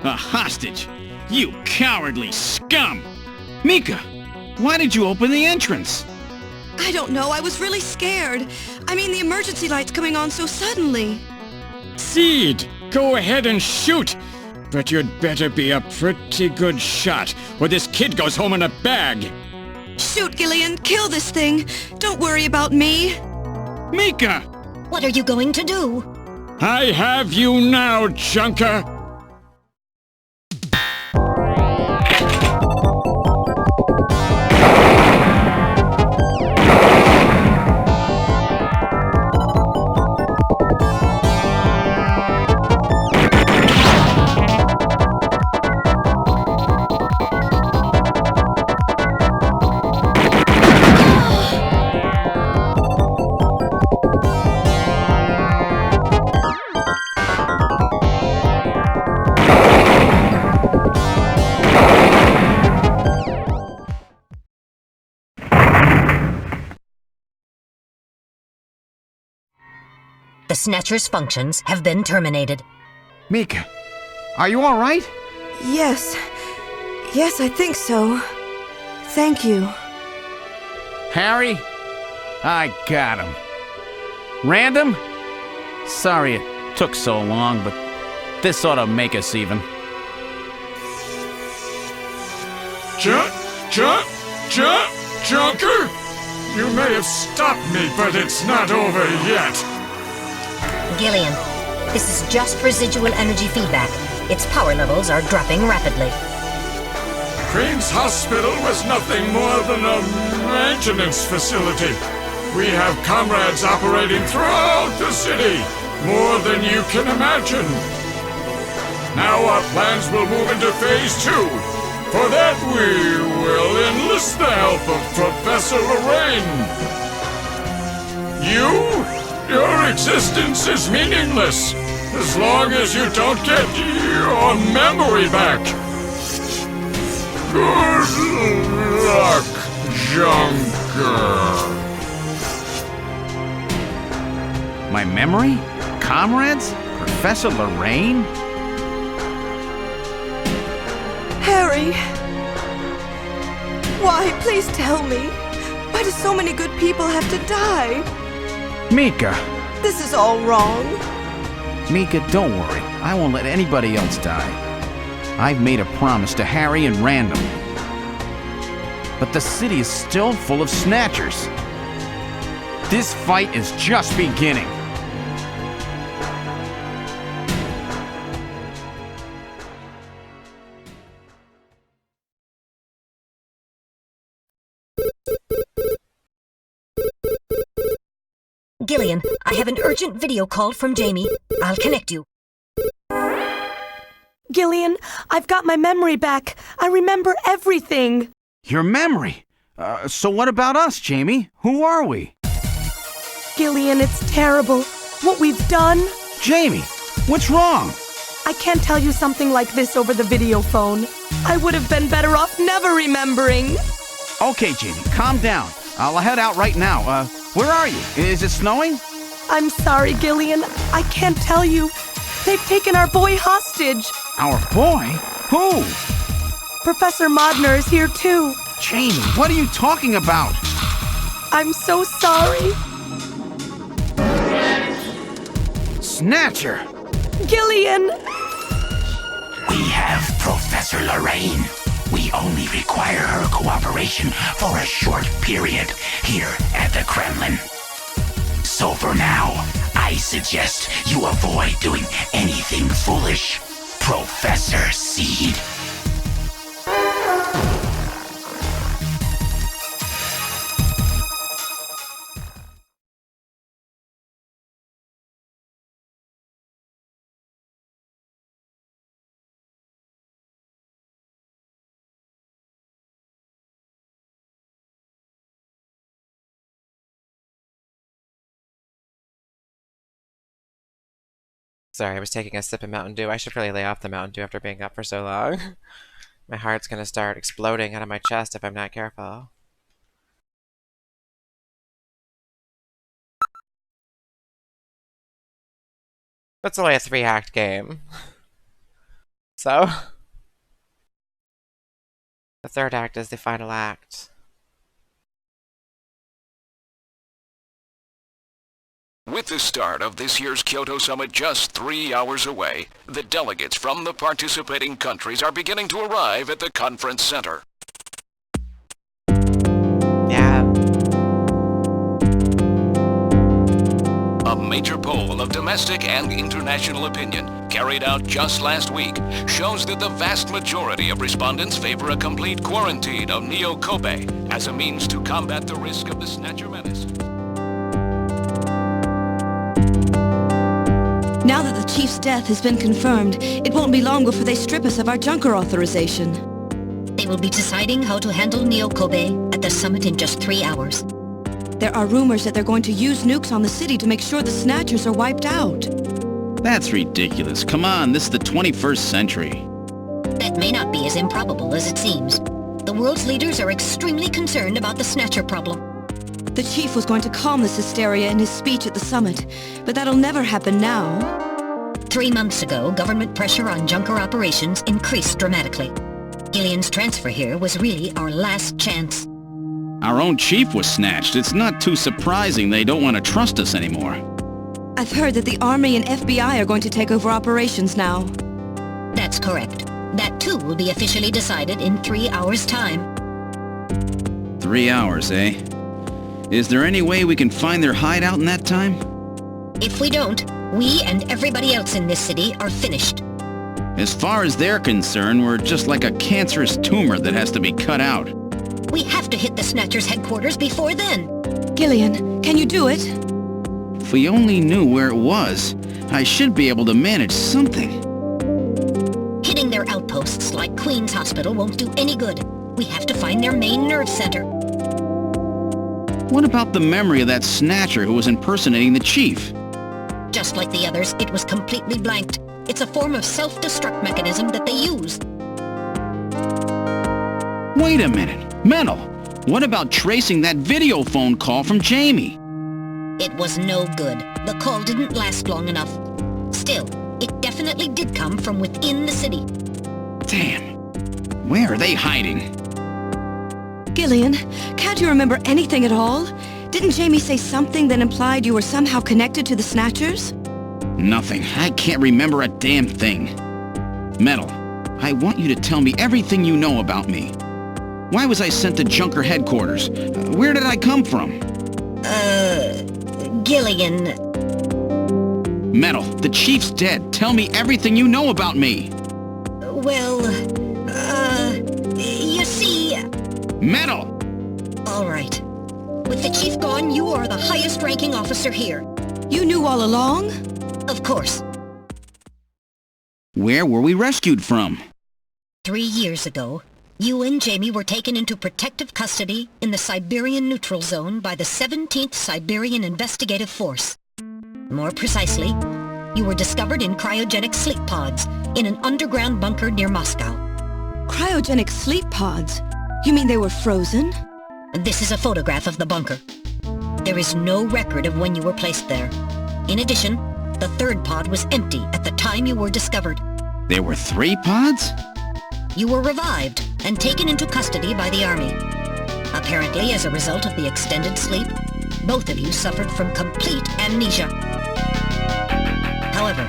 A hostage? You cowardly scum! Mika, why did you open the entrance? I don't know. I was really scared. I mean, the emergency light's coming on so suddenly. Seed, go ahead and shoot. But you'd better be a pretty good shot, or this kid goes home in a bag. Shoot, Gillian. Kill this thing. Don't worry about me. Mika! What are you going to do? I have you now, Junker. The Snatcher's functions have been terminated. Mika, are you all right? Yes. Yes, I think so. Thank you. Harry? I got him. Random? Sorry it took so long, but this ought to make us even. Junker? You may have stopped me, but it's not over yet. Gillian, this is just residual energy feedback. Its power levels are dropping rapidly. Queen's Hospital was nothing more than a maintenance facility. We have comrades operating throughout the city, more than you can imagine. Now our plans will move into Phase 2. For that we will enlist the help of Professor Lorraine. Your existence is meaningless, as long as you don't get your memory back. Good luck, Junker. My memory? Comrades? Professor Lorraine? Harry! Why? Please tell me. Why do so many good people have to die? Mika! This is all wrong. Mika, don't worry. I won't let anybody else die. I've made a promise to Harry and Random. But the city is still full of Snatchers. This fight is just beginning. Gillian, I have an urgent video call from Jamie. I'll connect you. Gillian, I've got my memory back. I remember everything. Your memory? So what about us, Jamie? Who are we? Gillian, it's terrible. What we've done. Jamie, what's wrong? I can't tell you something like this over the video phone. I would have been better off never remembering. Okay, Jamie, calm down. I'll head out right now. Where are you? Is it snowing? I'm sorry, Gillian. I can't tell you. They've taken our boy hostage. Our boy? Who? Professor Modner is here too. Jamie, what are you talking about? I'm so sorry. Snatcher! Gillian! We have Professor Lorraine. We only require her cooperation for a short period here at the Kremlin. So for now, I suggest you avoid doing anything foolish, Professor Seed. Sorry, I was taking a sip of Mountain Dew. I should really lay off the Mountain Dew after being up for so long. My heart's gonna start exploding out of my chest if I'm not careful. That's only a 3-act game. So, the 3rd act is the final act. With the start of this year's Kyoto Summit just 3 hours away, the delegates from the participating countries are beginning to arrive at the conference center. Yeah. A major poll of domestic and international opinion, carried out just last week, shows that the vast majority of respondents favor a complete quarantine of Neo Kobe as a means to combat the risk of the Snatcher menace. Now that the Chief's death has been confirmed, it won't be long before they strip us of our Junker authorization. They will be deciding how to handle Neo Kobe at the summit in just 3 hours. There are rumors that they're going to use nukes on the city to make sure the Snatchers are wiped out. That's ridiculous. Come on, this is the 21st century. That may not be as improbable as it seems. The world's leaders are extremely concerned about the Snatcher problem. The Chief was going to calm this hysteria in his speech at the summit, but that'll never happen now. 3 months ago, government pressure on Junker operations increased dramatically. Gillian's transfer here was really our last chance. Our own chief was snatched. It's not too surprising they don't want to trust us anymore. I've heard that the Army and FBI are going to take over operations now. That's correct. That too will be officially decided in 3 hours' time. 3 hours, eh? Is there any way we can find their hideout in that time? If we don't, we and everybody else in this city are finished. As far as they're concerned, we're just like a cancerous tumor that has to be cut out. We have to hit the Snatchers' headquarters before then. Gillian, can you do it? If we only knew where it was, I should be able to manage something. Hitting their outposts like Queen's Hospital won't do any good. We have to find their main nerve center. What about the memory of that Snatcher who was impersonating the chief? Just like the others, it was completely blanked. It's a form of self-destruct mechanism that they use. Wait a minute. Metal, what about tracing that video phone call from Jamie? It was no good. The call didn't last long enough. Still, it definitely did come from within the city. Damn. Where are they hiding? Gillian, can't you remember anything at all? Didn't Jamie say something that implied you were somehow connected to the Snatchers? Nothing. I can't remember a damn thing. Metal, I want you to tell me everything you know about me. Why was I sent to Junker headquarters? Where did I come from? Gillian. Metal, the chief's dead. Tell me everything you know about me. Well, you see... Metal! All right. With the chief gone, you are the highest-ranking officer here. You knew all along? Of course. Where were we rescued from? 3 years ago, you and Jamie were taken into protective custody in the Siberian Neutral Zone by the 17th Siberian Investigative Force. More precisely, you were discovered in cryogenic sleep pods in an underground bunker near Moscow. Cryogenic sleep pods? You mean they were frozen? This is a photograph of the bunker. There is no record of when you were placed there. In addition, the third pod was empty at the time you were discovered. There were 3 pods? You were revived and taken into custody by the army. Apparently, as a result of the extended sleep, both of you suffered from complete amnesia. However,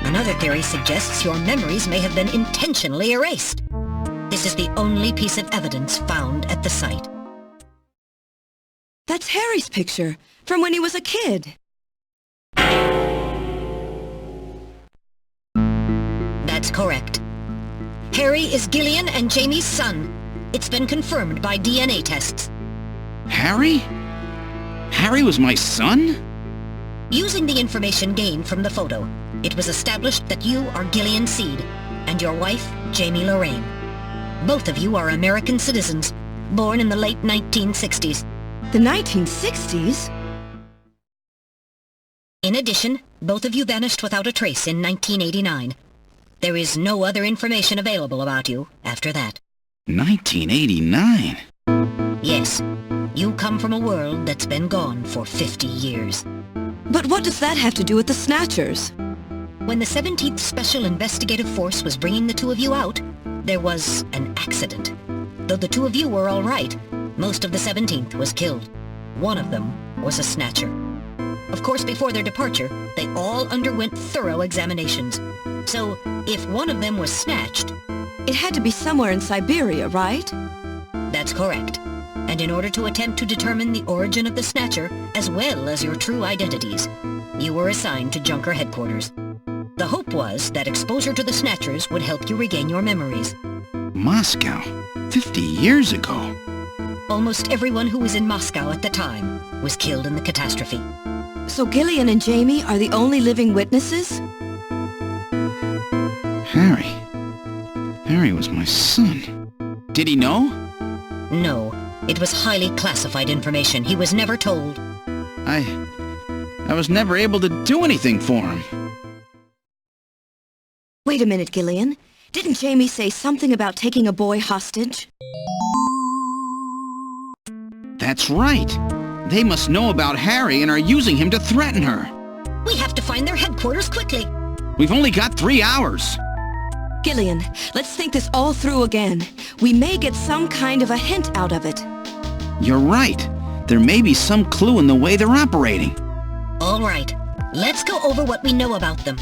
another theory suggests your memories may have been intentionally erased. This is the only piece of evidence found at the site. That's Harry's picture, from when he was a kid. That's correct. Harry is Gillian and Jamie's son. It's been confirmed by DNA tests. Harry? Harry was my son? Using the information gained from the photo, it was established that you are Gillian Seed and your wife, Jamie Lorraine. Both of you are American citizens, born in the late 1960s. The 1960s? In addition, both of you vanished without a trace in 1989. There is no other information available about you after that. 1989? Yes, you come from a world that's been gone for 50 years. But what does that have to do with the Snatchers? When the 17th Special Investigative Force was bringing the two of you out, there was an accident. Though the two of you were all right, most of the 17th was killed. One of them was a Snatcher. Of course, before their departure, they all underwent thorough examinations. So, if one of them was snatched... It had to be somewhere in Siberia, right? That's correct. And in order to attempt to determine the origin of the Snatcher, as well as your true identities, you were assigned to Junker headquarters. The hope was that exposure to the Snatchers would help you regain your memories. Moscow? 50 years ago? Almost everyone who was in Moscow at the time was killed in the catastrophe. So Gillian and Jamie are the only living witnesses? Harry. Harry was my son. Did he know? No. It was highly classified information. He was never told. I was never able to do anything for him. Wait a minute, Gillian. Didn't Jamie say something about taking a boy hostage? That's right. They must know about Harry and are using him to threaten her. We have to find their headquarters quickly. We've only got 3 hours. Gillian, let's think this all through again. We may get some kind of a hint out of it. You're right. There may be some clue in the way they're operating. All right. Let's go over what we know about them.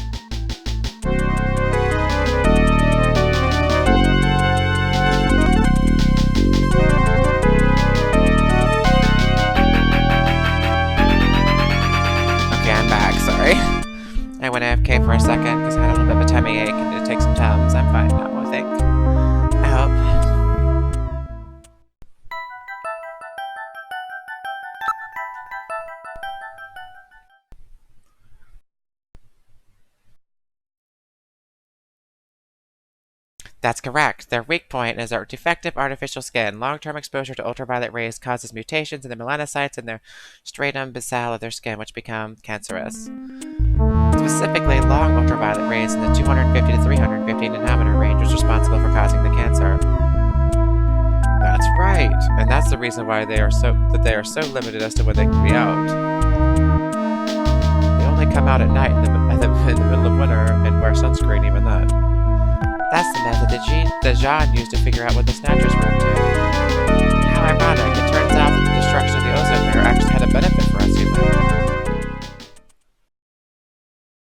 I went AFK for a second because I had a little bit of a tummy ache and it takes some Tums. I'm fine now, I think. I hope. That's correct. Their weak point is their defective artificial skin. Long-term exposure to ultraviolet rays causes mutations in the melanocytes in their stratum basale of their skin, which become cancerous. Specifically, long ultraviolet rays in the 250 to 350 nanometer range was responsible for causing the cancer. That's right, and that's the reason why they are so limited as to when they can be out. They only come out at night in the middle of winter and wear sunscreen even then. That's the method that Jean used to figure out what the Snatchers were up to. How ironic! It turns out that the destruction of the ozone layer actually had a benefit for us humans.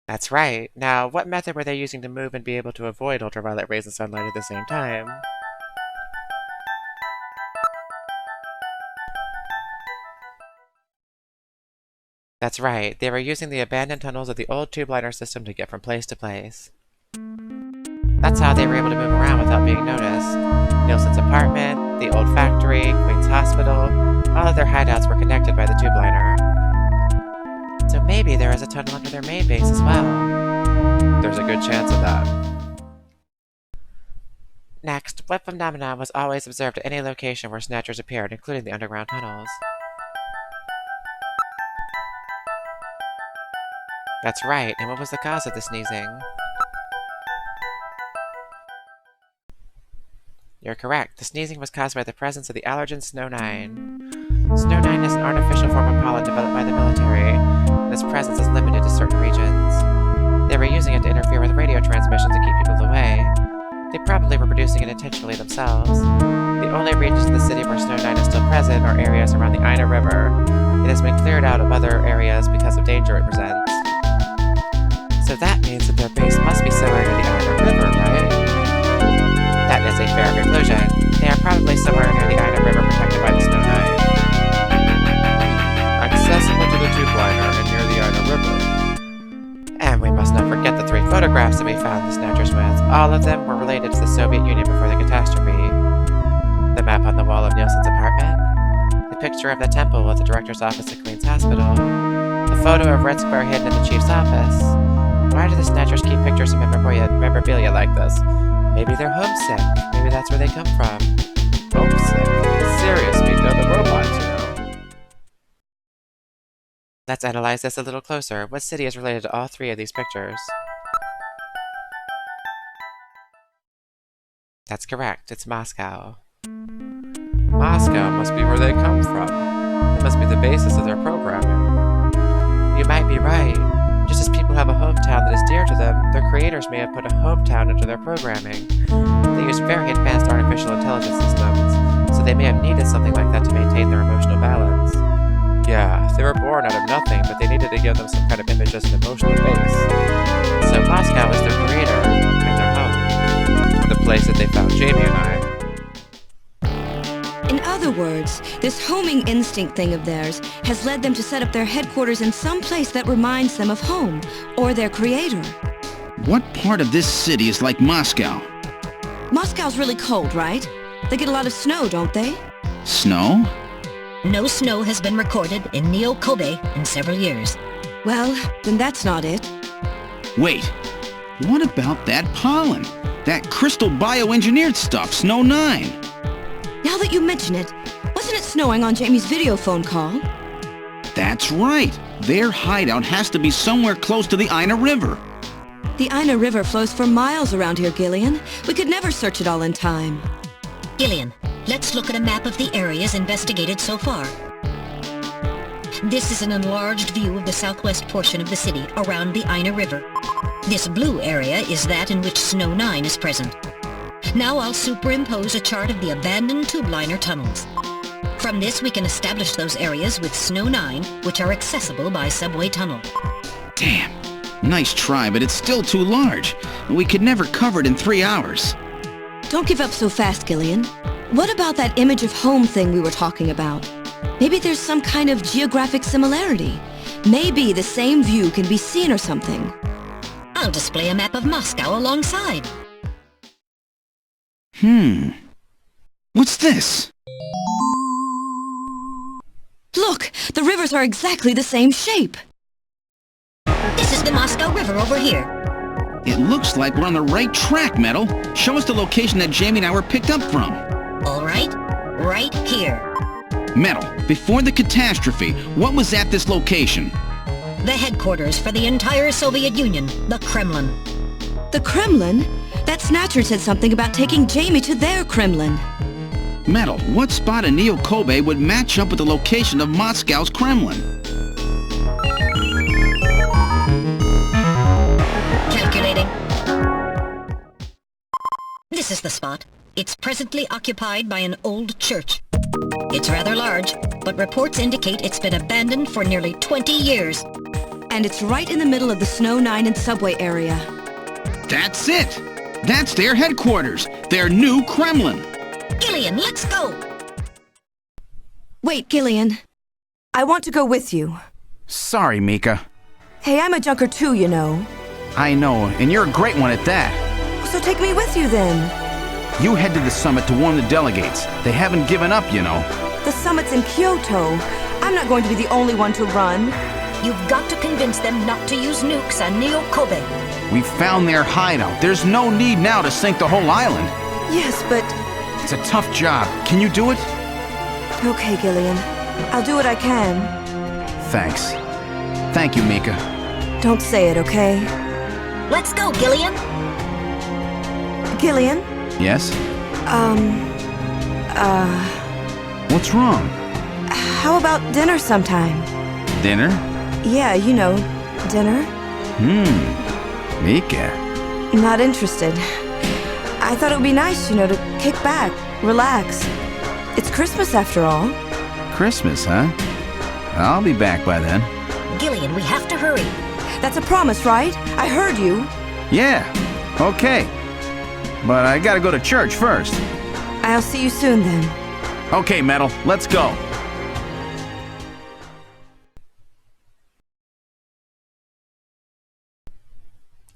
That's right. Now, what method were they using to move and be able to avoid ultraviolet rays and sunlight at the same time? That's right. They were using the abandoned tunnels of the old tube liner system to get from place to place. That's That's how they were able to move around without being noticed. Nielsen's apartment, the old factory, Queen's Hospital, all of their hideouts were connected by the tube liner. So maybe there is a tunnel under their main base as well. There's a good chance of that. Next, what phenomenon was always observed at any location where Snatchers appeared, including the underground tunnels? That's right, and what was the cause of the sneezing? You're correct. The sneezing was caused by the presence of the allergen Snow-9. Snow-9 is an artificial form of pollen developed by the military, and its presence is limited to certain regions. They were using it to interfere with radio transmissions to keep people away. They probably were producing it intentionally themselves. The only regions of the city where Snow-9 is still present are areas around the Ina River. It has been cleared out of other areas because of danger it presents. So that means that their base must be somewhere near the Ina River, right? That is a fair conclusion. They are probably somewhere near the Ina River protected by the Snow-9. Accessible to the tube liner and near the Ina River. And we must not forget the 3 photographs that we found the Snatchers with. All of them were related to the Soviet Union before the catastrophe. The map on the wall of Nielsen's apartment, the picture of the temple with the director's office at Queen's Hospital, the photo of Red Square hidden in the chief's office. Why do the Snatchers keep pictures of memorabilia like this? Maybe they're homesick. Maybe that's where they come from. Homesick? Serious, Mika, the robots, you know. Let's analyze this a little closer. What city is related to all 3 of these pictures? That's correct. It's Moscow. Moscow must be where they come from. That must be the basis of their programming. You might be right. Just as people have a hometown that is dear to them, their creators may have put a hometown into their programming. They use very advanced artificial intelligence systems, so they may have needed something like that to maintain their emotional balance. Yeah, they were born out of nothing, but they needed to give them some kind of image as an emotional base. So Moscow is their creator, and their home. The place that they found Jamie and I. In other words, this homing instinct thing of theirs has led them to set up their headquarters in some place that reminds them of home, or their creator. What part of this city is like Moscow? Moscow's really cold, right? They get a lot of snow, don't they? Snow? No snow has been recorded in Neo-Kobe in several years. Well, then that's not it. Wait, what about that pollen? That crystal bioengineered stuff, Snow-9? Now that you mention it, wasn't it snowing on Jamie's video phone call? That's right. Their hideout has to be somewhere close to the Ina River. The Ina River flows for miles around here, Gillian. We could never search it all in time. Gillian, let's look at a map of the areas investigated so far. This is an enlarged view of the southwest portion of the city around the Ina River. This blue area is that in which Snow-9 is present. Now I'll superimpose a chart of the abandoned tube liner tunnels. From this we can establish those areas with Snow-9, which are accessible by subway tunnel. Damn. Nice try, but it's still too large. We could never cover it in 3 hours. Don't give up so fast, Gillian. What about that image of home thing we were talking about? Maybe there's some kind of geographic similarity. Maybe the same view can be seen or something. I'll display a map of Moscow alongside. What's this? Look! The rivers are exactly the same shape! This is the Moscow River over here. It looks like we're on the right track, Metal. Show us the location that Jamie and I were picked up from. All right. Right here. Metal, before the catastrophe, what was at this location? The headquarters for the entire Soviet Union, the Kremlin. The Kremlin? That Snatcher said something about taking Jamie to their Kremlin. Metal, what spot in Neo-Kobe would match up with the location of Moscow's Kremlin? Calculating. This is the spot. It's presently occupied by an old church. It's rather large, but reports indicate it's been abandoned for nearly 20 years. And it's right in the middle of the Snow-9 and subway area. That's it! That's their headquarters! Their new Kremlin! Gillian, let's go! Wait, Gillian. I want to go with you. Sorry, Mika. Hey, I'm a junker too, you know. I know, and you're a great one at that. So take me with you then. You head to the summit to warn the delegates. They haven't given up, you know. The summit's in Kyoto. I'm not going to be the only one to run. You've got to convince them not to use nukes on Neo Kobe. We found their hideout. There's no need now to sink the whole island. Yes, but... It's a tough job. Can you do it? Okay, Gillian. I'll do what I can. Thanks. Thank you, Mika. Don't say it, okay? Let's go, Gillian. Gillian? Yes? What's wrong? How about dinner sometime? Dinner? Yeah, you know, dinner. Mika. Not interested. I thought it would be nice, you know, to kick back, relax. It's Christmas after all. Christmas, huh? I'll be back by then. Gillian, we have to hurry. That's a promise, right? I heard you. Yeah, okay. But I gotta go to church first. I'll see you soon then. Okay, Metal, let's go.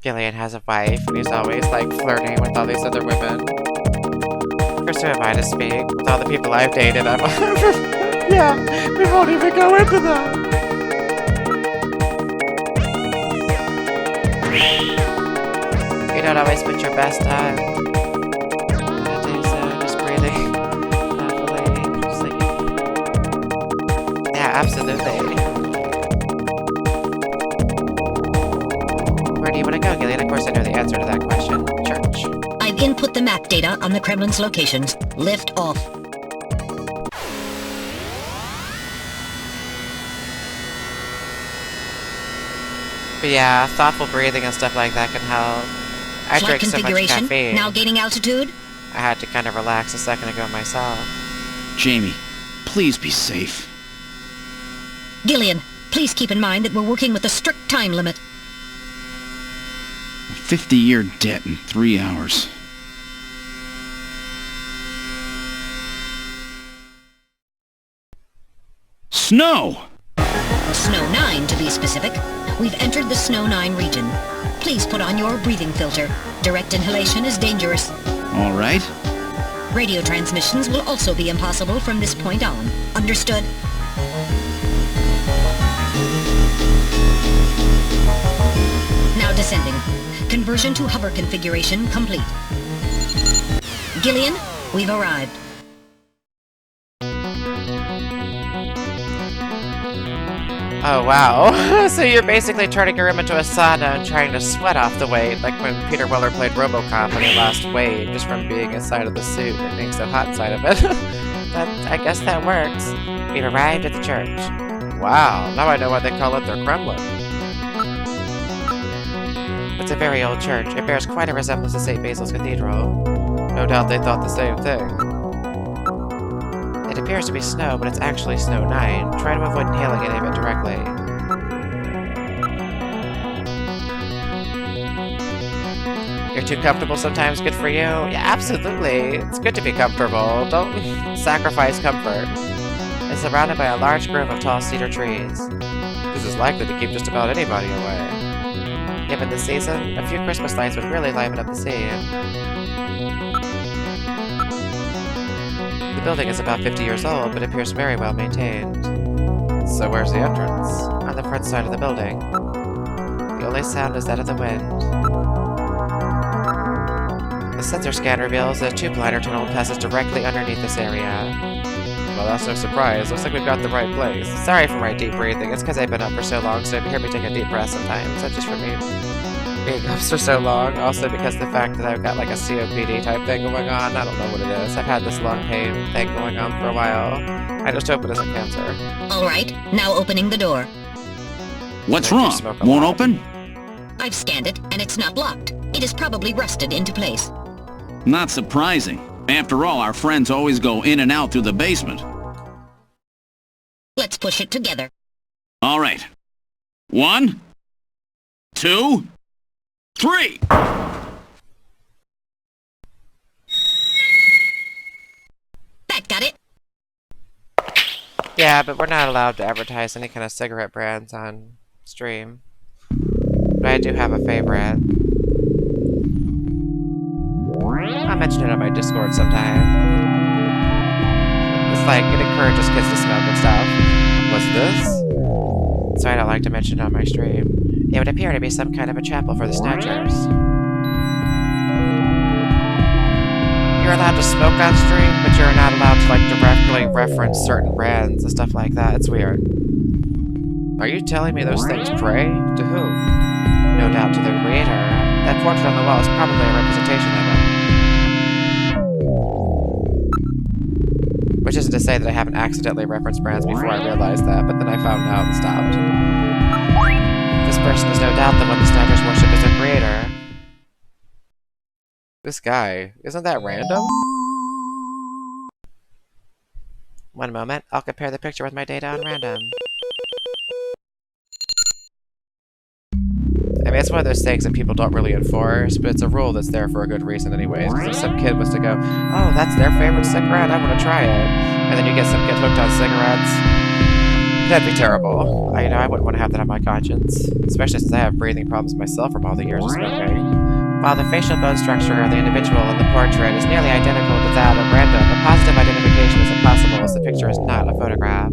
Gillian has a wife, and he's always, like, flirting with all these other women. First, who am I to speak? With all the people I've dated, I'm... yeah, we won't even go into that. You don't always put your best on. That is, just breathing. Happily. Just like... Yeah, absolutely. Where do you want to go, Gillian? Of course I know the answer to that question. Church. I've input the map data on the Kremlin's locations. Lift off. But yeah, thoughtful breathing and stuff like that can help. I Flight drink so much configuration, caffeine. now gaining altitude. I had to kind of relax a second ago myself. Jamie, please be safe. Gillian, please keep in mind that we're working with a strict time limit. A 50-year debt in 3 hours. Snow! Snow 9, to be specific. We've entered the Snow 9 region. Please put on your breathing filter. Direct inhalation is dangerous. All right. Radio transmissions will also be impossible from this point on. Understood? Now descending. Conversion to hover configuration complete. Gillian, we've arrived. Oh, wow. So you're basically turning your room into a sauna and trying to sweat off the weight, like when Peter Weller played RoboCop and he lost weight just from being inside of the suit and being so hot inside of it. I guess that works. We've arrived at the church. Wow, now I know why they call it their Kremlin. It's a very old church. It bears quite a resemblance to St. Basil's Cathedral. No doubt they thought the same thing. It appears to be snow, but it's actually Snow 9. Try to avoid inhaling any of it directly. You're too comfortable sometimes, good for you? Yeah, absolutely. It's good to be comfortable. Don't sacrifice comfort. It's surrounded by a large grove of tall cedar trees. This is likely to keep just about anybody away. Given the season, a few Christmas lights would really liven up the scene. The building is about 50 years old, but appears very well maintained. So where's the entrance? On the front side of the building. The only sound is that of the wind. The sensor scan reveals that a tube-liner tunnel passes directly underneath this area. Well, that's no surprise. Looks like we've got the right place. Sorry for my deep breathing. It's because I've been up for so long, so if you hear me take a deep breath sometimes, that's just for me being up for so long. Also because of the fact that I've got like a COPD type thing going on. I don't know what it is. I've had this lung pain thing going on for a while. I just hope it isn't cancer. All right, now opening the door. What's wrong? Won't open? I've scanned it, and it's not locked. It is probably rusted into place. Not surprising. After all, our friends always go in and out through the basement. Let's push it together. All right. 1, 2, 3! That got it. Yeah, but we're not allowed to advertise any kind of cigarette brands on stream. But I do have a favorite. escort sometime. It's like, it encourages kids to smoke and stuff. What's this? So I don't like to mention it on my stream. It would appear to be some kind of a chapel for the Snatchers. You're allowed to smoke on stream, but you're not allowed to, like, directly reference certain brands and stuff like that. It's weird. Are you telling me those things pray? To whom? No doubt to their creator. That portrait on the wall is probably a representation of him. Which isn't to say that I haven't accidentally referenced brands before I realized that, but then I found out and stopped. This person is no doubt the one the Snatchers worship as their creator. This guy, isn't that random? One moment, I'll compare the picture with my data on random. I mean, it's one of those things that people don't really enforce, but it's a rule that's there for a good reason anyways. Because if some kid was to go, oh, that's their favorite cigarette, I want to try it. And then you get some kid hooked on cigarettes, that'd be terrible. I wouldn't want to have that on my conscience. Especially since I have breathing problems myself from all the years of smoking. While the facial bone structure of the individual in the portrait is nearly identical to that of random, a positive identification is impossible as the picture is not a photograph.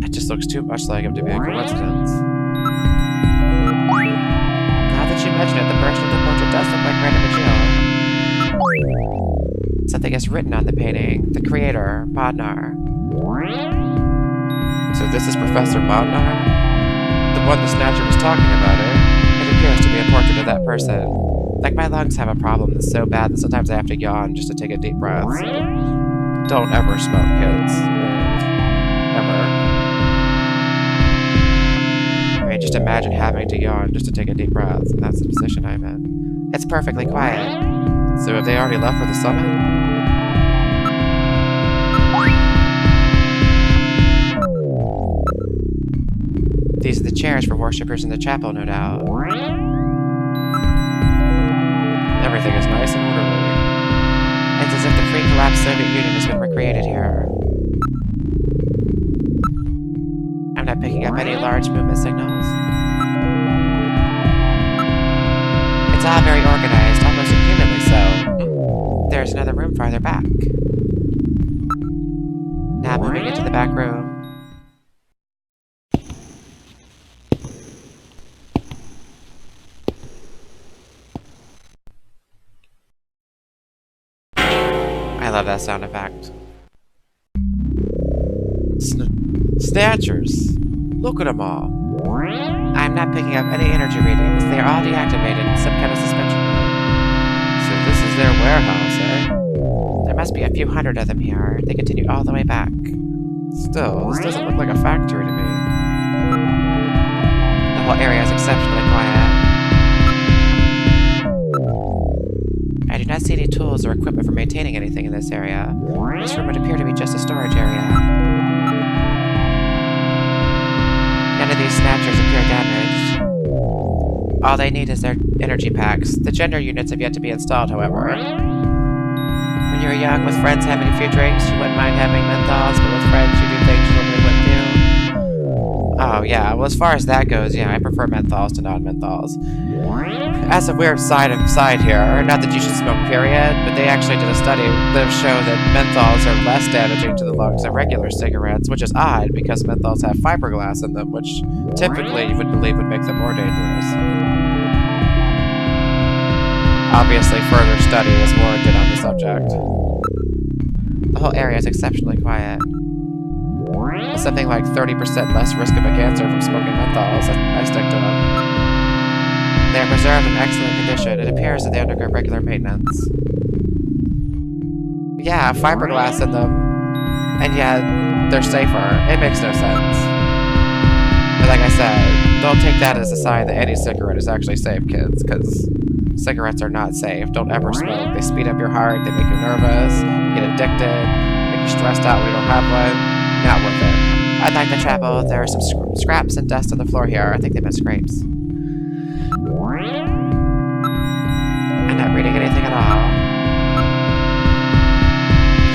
It just looks too much like him to be a coincidence. Now that you mention it, the person in the portrait does look like Random Jill. Something is written on the painting. The creator, Bodnar. So this is Professor Bodnar? The one the Snatcher was talking about, eh? It appears to be a portrait of that person. Like, my lungs have a problem that's so bad that sometimes I have to yawn just to take a deep breath. So don't ever smoke, kids. Ever. I mean, just imagine having to yawn just to take a deep breath. That's the position I'm in. It's perfectly quiet. So have they already left for the summit? These are the chairs for worshippers in the chapel, no doubt. Everything is nice and orderly. It's as if the pre-collapsed Soviet Union has been recreated here. I'm not picking up any large movement signals. It's all very organized, almost inhumanly so. There's another room farther back. Now moving into the back room. I love that sound effect. Snatchers! Look at them all. I'm not picking up any energy readings. They are all deactivated in some kind of suspension mode. So this is their warehouse, eh? There must be a few hundred of them here. They continue all the way back. Still, this doesn't look like a factory to me. The whole area is exceptionally quiet. I do not see any tools or equipment for maintaining anything in this area. This room would appear to be just a storage area. None of these Snatchers appear damaged. All they need is their energy packs. The gender units have yet to be installed, however. When you were young, with friends having a few drinks, you wouldn't mind having menthols, but with friends you do things you normally wouldn't do. Oh, yeah, well, as far as that goes, yeah, I prefer menthols to non-menthols. As a weird side here, not that you should smoke, period, but they actually did a study that showed that menthols are less damaging to the lungs than regular cigarettes, which is odd because menthols have fiberglass in them, which typically you would believe would make them more dangerous. Obviously, further study is warranted on the subject. The whole area is exceptionally quiet. With something like 30% less risk of a cancer from smoking menthols, I stick to them. They are preserved in excellent condition. It appears that they undergo regular maintenance. Yeah, fiberglass in them, and yet they're safer. It makes no sense. But like I said, don't take that as a sign that any cigarette is actually safe, kids, because cigarettes are not safe. Don't ever smoke. They speed up your heart, they make you nervous, you get addicted, make you stressed out when you don't have one. Not worth it. I'd like the chapel. There are some scraps and dust on the floor here. I think they've been scrapes. I'm not reading anything at all.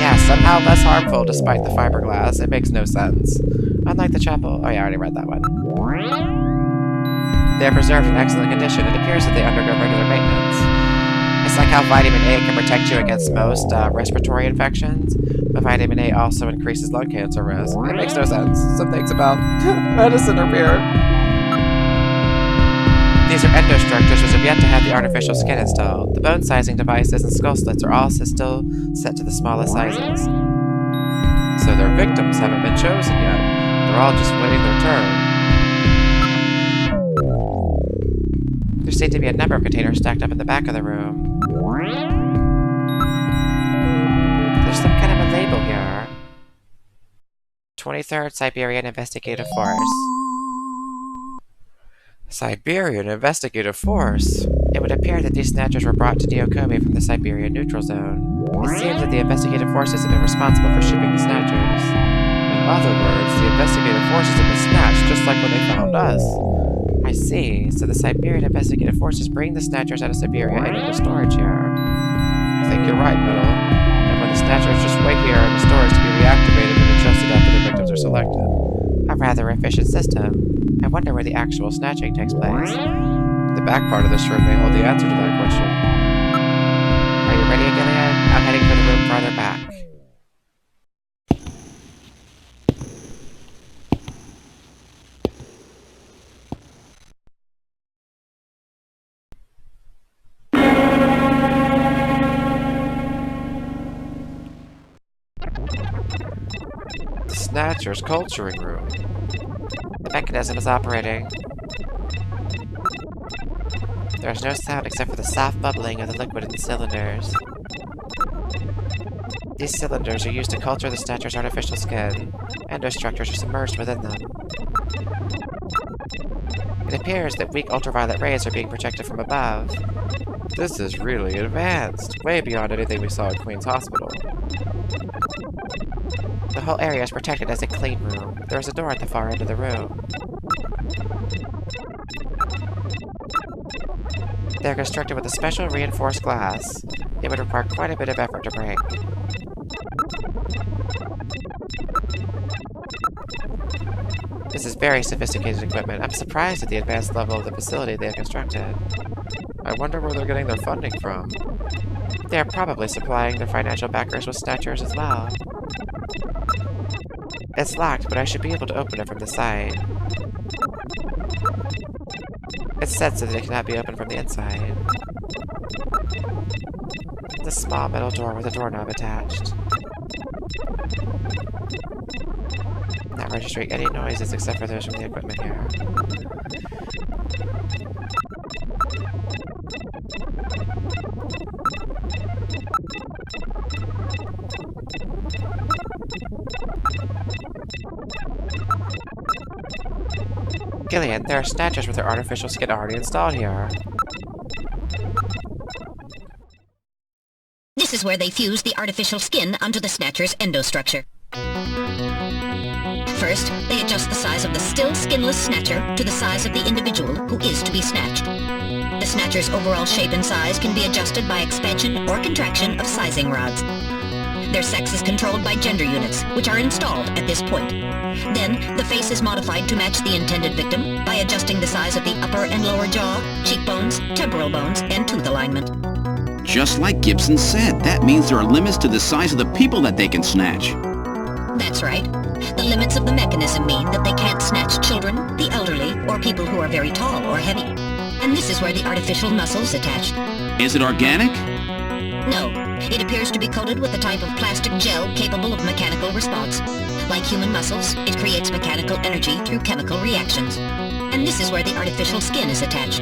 Yeah, somehow less harmful despite the fiberglass. It makes no sense. Unlike the chapel. Oh yeah, I already read that one. They are preserved in excellent condition. It appears that they undergo regular maintenance. It's like how vitamin A can protect you against most respiratory infections, but vitamin A also increases lung cancer risk. It makes no sense. Some things about medicine are weird. These are endostructures which have yet to have the artificial skin installed. The bone sizing devices and skull slits are also still set to the smallest sizes. So their victims haven't been chosen yet. They're all just waiting their turn. There seem to be a number of containers stacked up in the back of the room. There's some kind of a label here. 23rd Siberian Investigative Force. Siberian Investigative Force? It would appear that these Snatchers were brought to Neokomi from the Siberian Neutral Zone. It seems that the investigative forces have been responsible for shipping the Snatchers. In other words, the investigative forces have been snatched just like when they found us. I see. So the Siberian Investigative Forces bring the Snatchers out of Siberia and into storage here. I think you're right, Middle. And when the Snatchers just wait here in the storage to be reactivated and adjusted after the victims are selected. A rather efficient system. I wonder where the actual snatching takes place. The back part of this room may hold the answer to that question. Are you ready, Gillian? I'm heading for the room farther back. The Snatcher's culturing room. The mechanism is operating. There's no sound except for the soft bubbling of the liquid in the cylinders. These cylinders are used to culture the Snatcher's artificial skin. Endostructures are submerged within them. It appears that weak ultraviolet rays are being projected from above. This is really advanced, way beyond anything we saw at Queen's Hospital. The whole area is protected as a clean room. There is a door at the far end of the room. They are constructed with a special reinforced glass. It would require quite a bit of effort to break. This is very sophisticated equipment. I'm surprised at the advanced level of the facility they have constructed. I wonder where they're getting their funding from. They are probably supplying their financial backers with Snatchers as well. It's locked, but I should be able to open it from the side. It's set so that it cannot be opened from the inside. It's a small metal door with a doorknob attached. Not registering any noises except for those from the equipment here. Gillian, there are Snatchers with their artificial skin already installed here. This is where they fuse the artificial skin onto the Snatcher's endostructure. First, they adjust the size of the still skinless Snatcher to the size of the individual who is to be snatched. The Snatcher's overall shape and size can be adjusted by expansion or contraction of sizing rods. Their sex is controlled by gender units, which are installed at this point. Then, the face is modified to match the intended victim by adjusting the size of the upper and lower jaw, cheekbones, temporal bones, and tooth alignment. Just like Gibson said, that means there are limits to the size of the people that they can snatch. That's right. The limits of the mechanism mean that they can't snatch children, the elderly, or people who are very tall or heavy. And this is where the artificial muscle's attached. Is it organic? No. It appears to be coated with a type of plastic gel capable of mechanical response. Like human muscles, it creates mechanical energy through chemical reactions. And this is where the artificial skin is attached.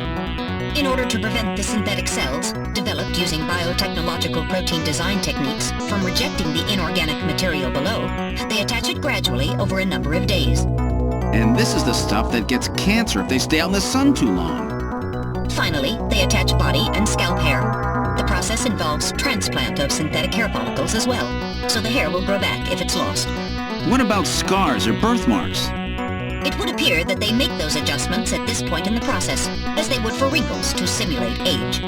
In order to prevent the synthetic cells, developed using biotechnological protein design techniques, from rejecting the inorganic material below, they attach it gradually over a number of days. And this is the stuff that gets cancer if they stay out in the sun too long. Finally, they attach body and scalp hair. The process involves transplant of synthetic hair follicles as well, so the hair will grow back if it's lost. What about scars or birthmarks? It would appear that they make those adjustments at this point in the process, as they would for wrinkles to simulate age.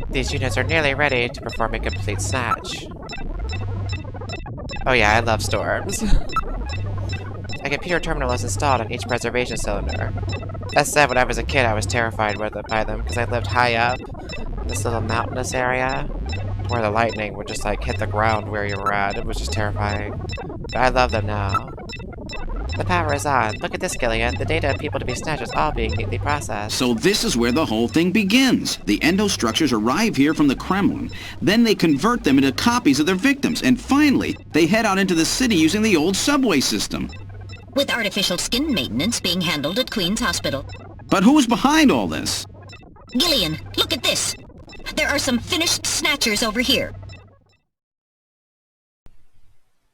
These units are nearly ready to perform a complete snatch. Oh yeah, I love storms. A computer terminal is installed on each preservation cylinder. That said, when I was a kid, I was terrified by them because I lived high up in this little mountainous area where the lightning would just like hit the ground where you were at. It was just terrifying. But I love them now. The power is on. Look at this, Gillian. The data of people to be snatched is all being neatly processed. So this is where the whole thing begins. The endostructures arrive here from the Kremlin. Then they convert them into copies of their victims. And finally, they head out into the city using the old subway system. With artificial skin maintenance being handled at Queen's Hospital. But who's behind all this? Gillian, look at this. There are some finished snatchers over here.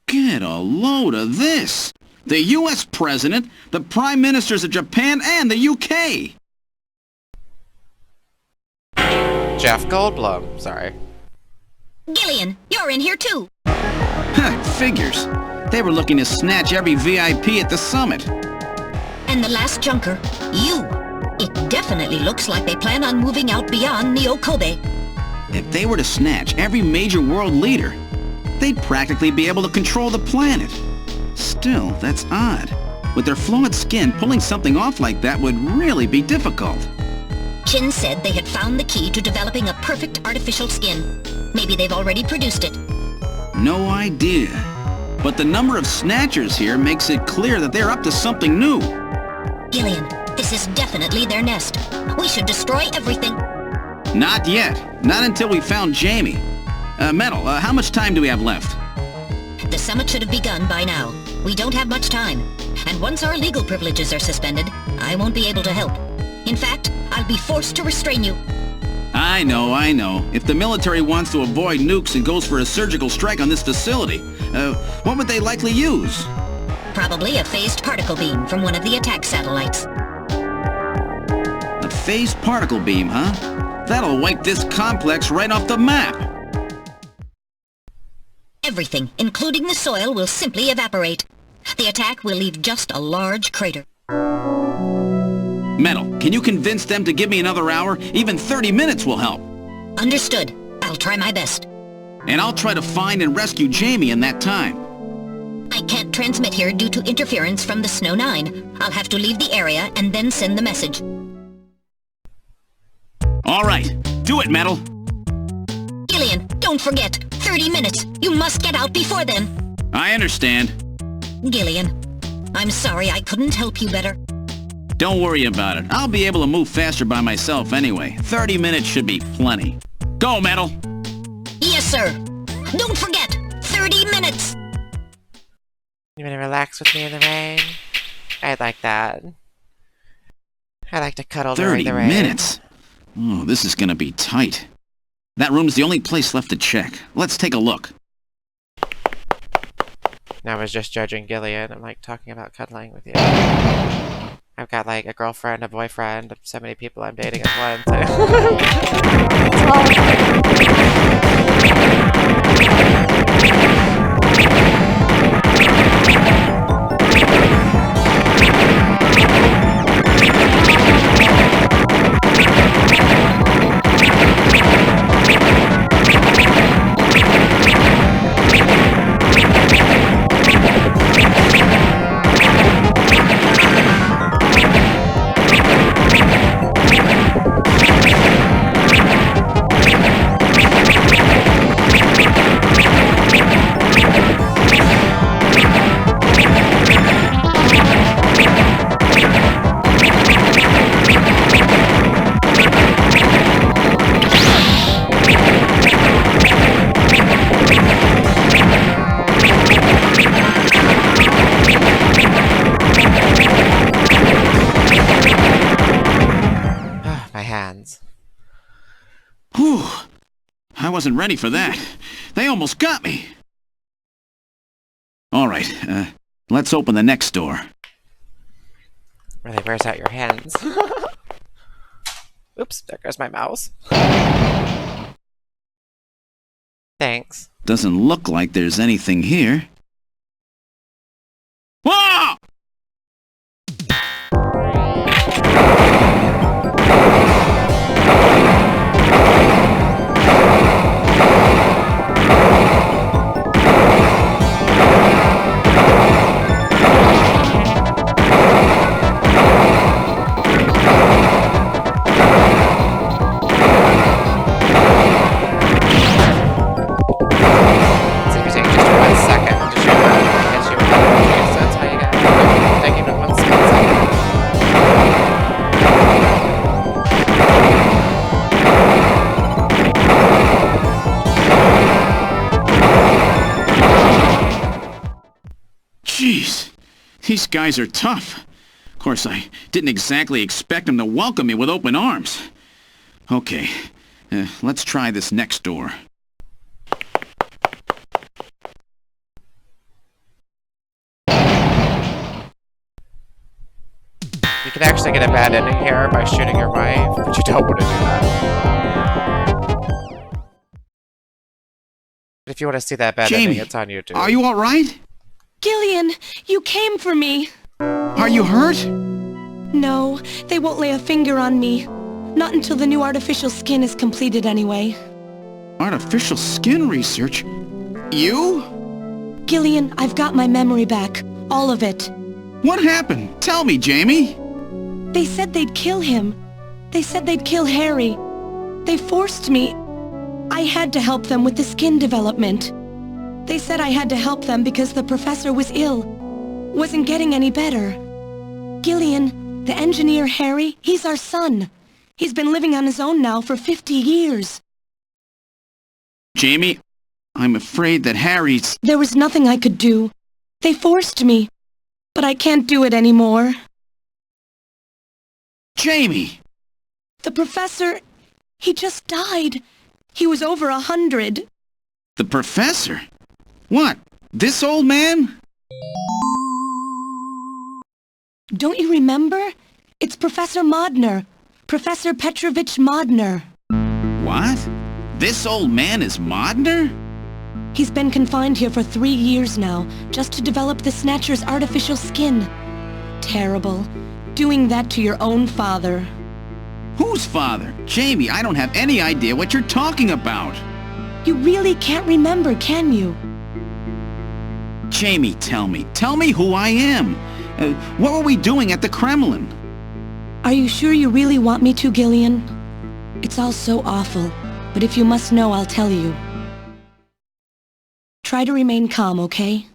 Get a load of this. The U.S. President, the Prime Ministers of Japan, and the U.K. Jeff Goldblum, sorry. Gillian, you're in here too. Figures. They were looking to snatch every VIP at the summit. And the last junker, you. It definitely looks like they plan on moving out beyond Neo-Kobe. If they were to snatch every major world leader, they'd practically be able to control the planet. Still, that's odd. With their flawed skin, pulling something off like that would really be difficult. Chin said they had found the key to developing a perfect artificial skin. Maybe they've already produced it. No idea. But the number of snatchers here makes it clear that they're up to something new. Gillian, this is definitely their nest. We should destroy everything. Not yet. Not until we found Jamie. Metal, how much time do we have left? The summit should have begun by now. We don't have much time. And once our legal privileges are suspended, I won't be able to help. In fact, I'll be forced to restrain you. I know. If the military wants to avoid nukes and goes for a surgical strike on this facility, what would they likely use? Probably a phased particle beam from one of the attack satellites. A phased particle beam, huh? That'll wipe this complex right off the map. Everything, including the soil, will simply evaporate. The attack will leave just a large crater. Metal, can you convince them to give me another hour? Even 30 minutes will help. Understood. I'll try my best. And I'll try to find and rescue Jamie in that time. I can't transmit here due to interference from the Snow 9. I'll have to leave the area and then send the message. All right. Do it, Metal. Gillian, don't forget. 30 minutes. You must get out before then. I understand. Gillian, I'm sorry I couldn't help you better. Don't worry about it. I'll be able to move faster by myself anyway. 30 minutes should be plenty. Go, Metal! Yes, sir. Don't forget, 30 minutes! You wanna relax with me in the rain? I'd like that. I like to cuddle during the rain. 30 minutes? Oh, this is gonna be tight. That room's the only place left to check. Let's take a look. I was just judging Gillian. I'm like talking about cuddling with you. I've got like a girlfriend, a boyfriend, so many people I'm dating at Whew. I wasn't ready for that. They almost got me. All right, let's open the next door. Really wears out your hands. Oops, there goes my mouse. Thanks. Doesn't look like there's anything here. Whoa! Jeez, these guys are tough. Of course, I didn't exactly expect them to welcome me with open arms. Okay, let's try this next door. You can actually get a bad ending here by shooting your wife, but you don't want to do that. If you want to see that bad Jamie, ending, it's on YouTube. Are you alright? Gillian, you came for me. Are you hurt? No, they won't lay a finger on me. Not until the new artificial skin is completed anyway. Artificial skin research? You? Gillian, I've got my memory back. All of it. What happened? Tell me, Jamie. They said they'd kill him. They said they'd kill Harry. They forced me. I had to help them with the skin development. They said I had to help them because the professor was ill. Wasn't getting any better. Gillian, the engineer Harry, he's our son. He's been living on his own now for 50 years. Jamie, I'm afraid that Harry's... There was nothing I could do. They forced me. But I can't do it anymore. Jamie! The professor, he just died. He was over 100. The professor? What? This old man? Don't you remember? It's Professor Modner. Professor Petrovich Modner. What? This old man is Modner? He's been confined here for 3 years now, just to develop the Snatcher's artificial skin. Terrible. Doing that to your own father. Whose father? Jamie, I don't have any idea what you're talking about. You really can't remember, can you? Jamie, tell me. Tell me who I am. What were we doing at the Kremlin? Are you sure you really want me to, Gillian? It's all so awful, but if you must know, I'll tell you. Try to remain calm, okay?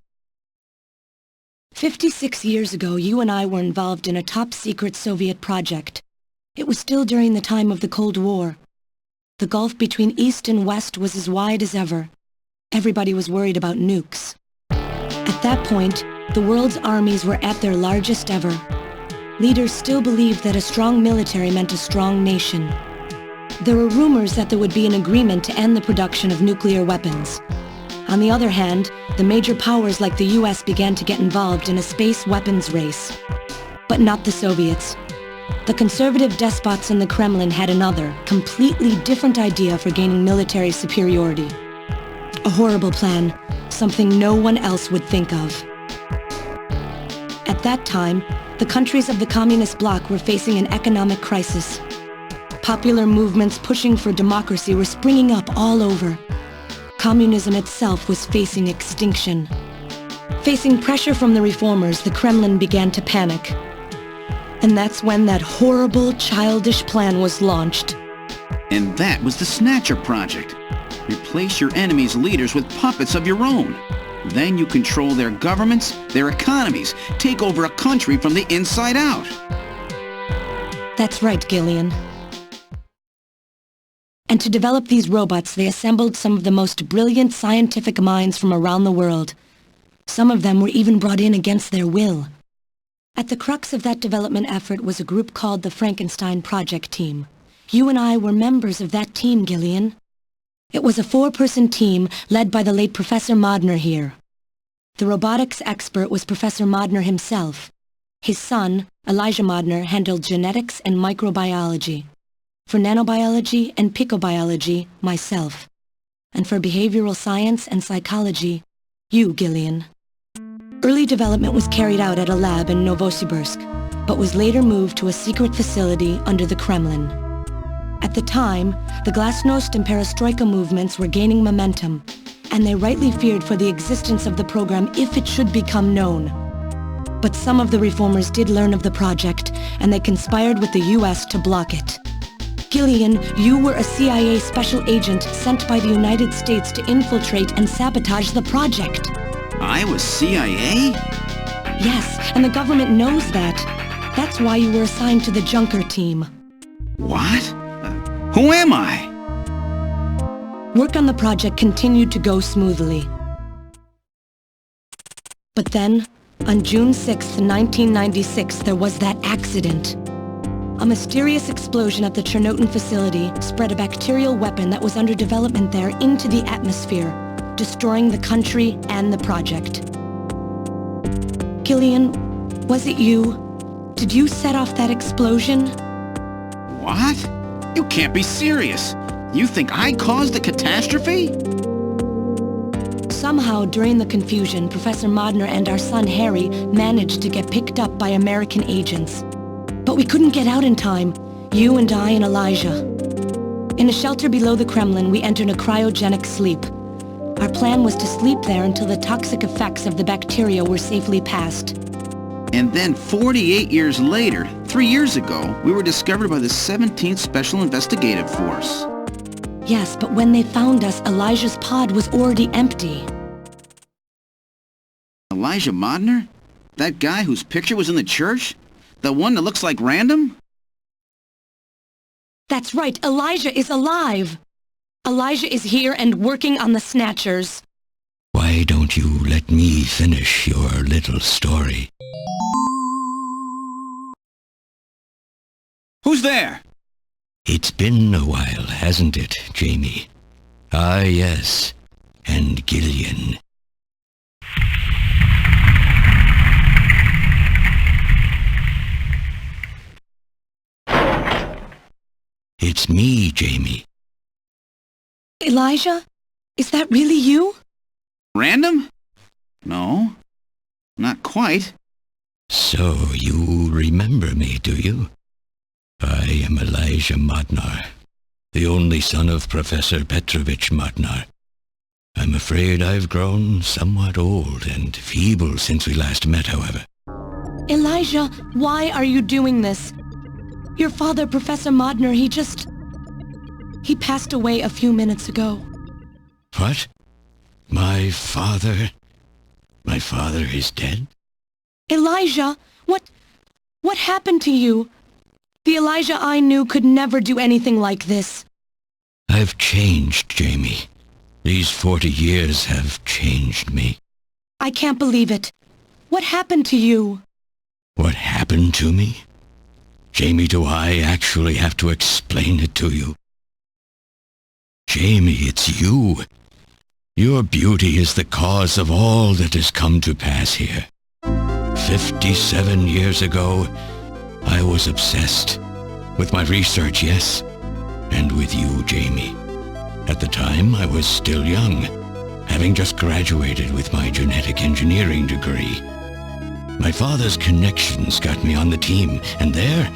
56 years ago, you and I were involved in a top-secret Soviet project. It was still during the time of the Cold War. The gulf between East and West was as wide as ever. Everybody was worried about nukes. At that point, the world's armies were at their largest ever. Leaders still believed that a strong military meant a strong nation. There were rumors that there would be an agreement to end the production of nuclear weapons. On the other hand, the major powers like the US began to get involved in a space weapons race. But not the Soviets. The conservative despots in the Kremlin had another, completely different idea for gaining military superiority. A horrible plan, something no one else would think of. At that time, the countries of the communist bloc were facing an economic crisis. Popular movements pushing for democracy were springing up all over. Communism itself was facing extinction. Facing pressure from the reformers, the Kremlin began to panic. And that's when that horrible, childish plan was launched. And that was the Snatcher project. Replace your enemy's leaders with puppets of your own. Then you control their governments, their economies, take over a country from the inside out. That's right, Gillian. And to develop these robots, they assembled some of the most brilliant scientific minds from around the world. Some of them were even brought in against their will. At the crux of that development effort was a group called the Frankenstein Project Team. You and I were members of that team, Gillian. It was a 4-person team led by the late Professor Modner here. The robotics expert was Professor Modner himself. His son, Elijah Modner, handled genetics and microbiology. For nanobiology and picobiology, myself. And for behavioral science and psychology, you, Gillian. Early development was carried out at a lab in Novosibirsk, but was later moved to a secret facility under the Kremlin. At the time, the Glasnost and Perestroika movements were gaining momentum, and they rightly feared for the existence of the program if it should become known. But some of the reformers did learn of the project, and they conspired with the US to block it. Gillian, you were a CIA special agent sent by the United States to infiltrate and sabotage the project. I was CIA? Yes, and the government knows that. That's why you were assigned to the Junker team. What? Who am I? Work on the project continued to go smoothly. But then, On June 6, 1996, there was that accident. A mysterious explosion at the Chernobyl facility spread a bacterial weapon that was under development there into the atmosphere, destroying the country and the project. Gillian, was it you? Did you set off that explosion? What? You can't be serious. You think I caused the catastrophe? Somehow, during the confusion, Professor Modner and our son Harry managed to get picked up by American agents. But we couldn't get out in time, you and I and Elijah. In a shelter below the Kremlin, we entered a cryogenic sleep. Our plan was to sleep there until the toxic effects of the bacteria were safely passed. And then 48 years later, 3 years ago, we were discovered by the 17th Special Investigative Force. Yes, but when they found us, Elijah's pod was already empty. Elijah Modner? That guy whose picture was in the church? The one that looks like Random? That's right, Elijah is alive! Elijah is here and working on the Snatchers. Why don't you let me finish your little story? Who's there? It's been a while, hasn't it, Jamie? Ah, yes. And Gillian. It's me, Jamie. Elijah? Is that really you? Random? No, not quite. So you remember me, do you? I am Elijah Modnar, the only son of Professor Petrovich Modnar. I'm afraid I've grown somewhat old and feeble since we last met, however. Elijah, why are you doing this? Your father, Professor Modner, he passed away a few minutes ago. What? My father? My father is dead? Elijah, what happened to you? The Elijah I knew could never do anything like this. I've changed, Jamie. These 40 years have changed me. I can't believe it. What happened to you? What happened to me? Jamie, do I actually have to explain it to you? Jamie, it's you. Your beauty is the cause of all that has come to pass here. 57 years ago, I was obsessed. With my research, yes. And with you, Jamie. At the time, I was still young, having just graduated with my genetic engineering degree. My father's connections got me on the team, and there,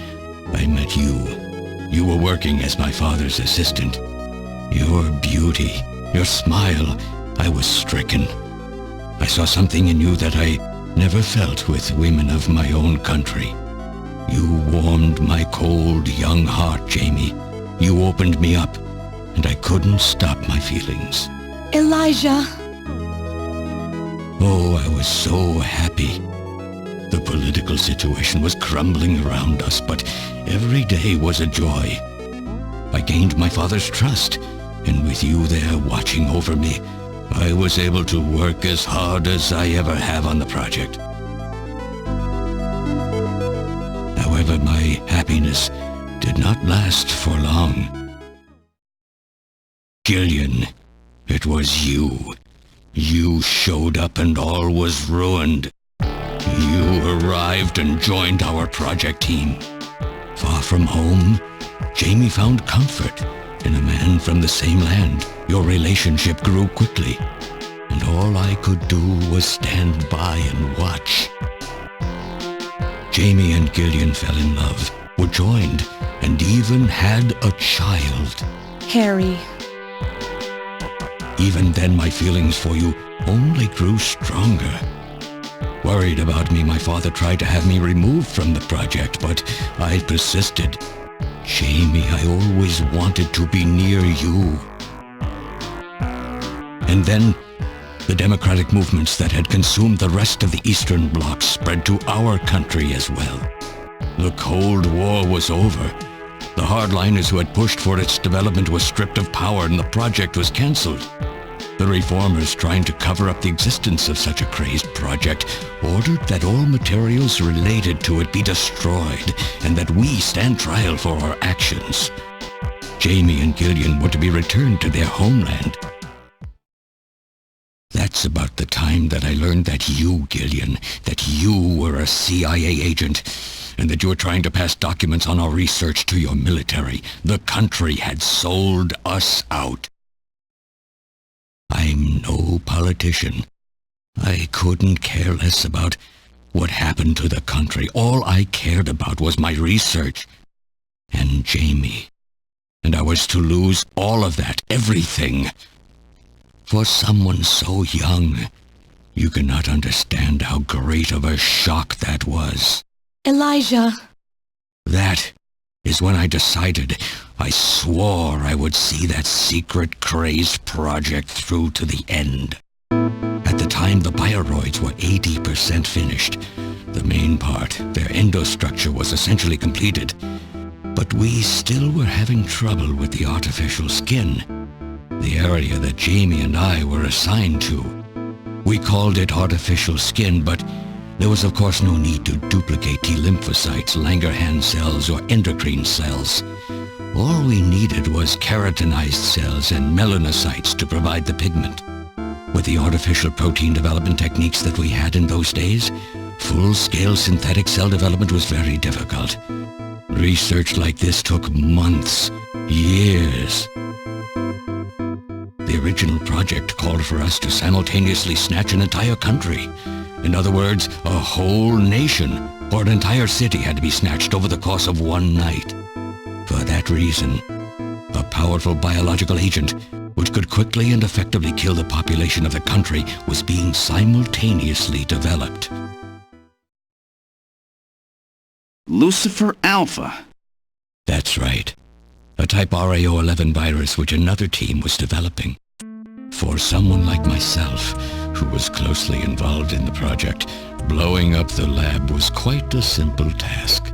I met you. You were working as my father's assistant. Your beauty, your smile, I was stricken. I saw something in you that I never felt with women of my own country. You warmed my cold, young heart, Jamie. You opened me up, and I couldn't stop my feelings. Elijah! Oh, I was so happy. The political situation was crumbling around us, but every day was a joy. I gained my father's trust, and with you there watching over me, I was able to work as hard as I ever have on the project. However, my happiness did not last for long. Gillian, it was you. You showed up and all was ruined. You arrived and joined our project team. Far from home, Jamie found comfort in a man from the same land. Your relationship grew quickly, and all I could do was stand by and watch. Jamie and Gillian fell in love, were joined, and even had a child. Harry. Even then, my feelings for you only grew stronger. Worried about me, my father tried to have me removed from the project, but I persisted. Jamie, I always wanted to be near you. And then, the democratic movements that had consumed the rest of the Eastern Bloc spread to our country as well. The Cold War was over. The hardliners who had pushed for its development were stripped of power and the project was cancelled. The reformers, trying to cover up the existence of such a crazed project, ordered that all materials related to it be destroyed and that we stand trial for our actions. Jamie and Gillian were to be returned to their homeland. That's about the time that I learned that you, Gillian, that you were a CIA agent, and that you were trying to pass documents on our research to your military. The country had sold us out. I'm no politician. I couldn't care less about what happened to the country. All I cared about was my research and Jamie. And I was to lose all of that, everything. For someone so young, you cannot understand how great of a shock that was. Elijah. That is when I decided, I swore I would see that secret, crazed project through to the end. At the time, the bioroids were 80% finished. The main part, their endostructure, was essentially completed. But we still were having trouble with the artificial skin, the area that Jamie and I were assigned to. We called it artificial skin, but there was of course no need to duplicate T lymphocytes, Langerhans cells, or endocrine cells. All we needed was keratinized cells and melanocytes to provide the pigment. With the artificial protein development techniques that we had in those days, full-scale synthetic cell development was very difficult. Research like this took months, years. The original project called for us to simultaneously snatch an entire country. In other words, a whole nation, or an entire city had to be snatched over the course of one night. For that reason, a powerful biological agent, which could quickly and effectively kill the population of the country, was being simultaneously developed. Lucifer Alpha. That's right. A type RAO11 virus which another team was developing. For someone like myself, who was closely involved in the project, blowing up the lab was quite a simple task.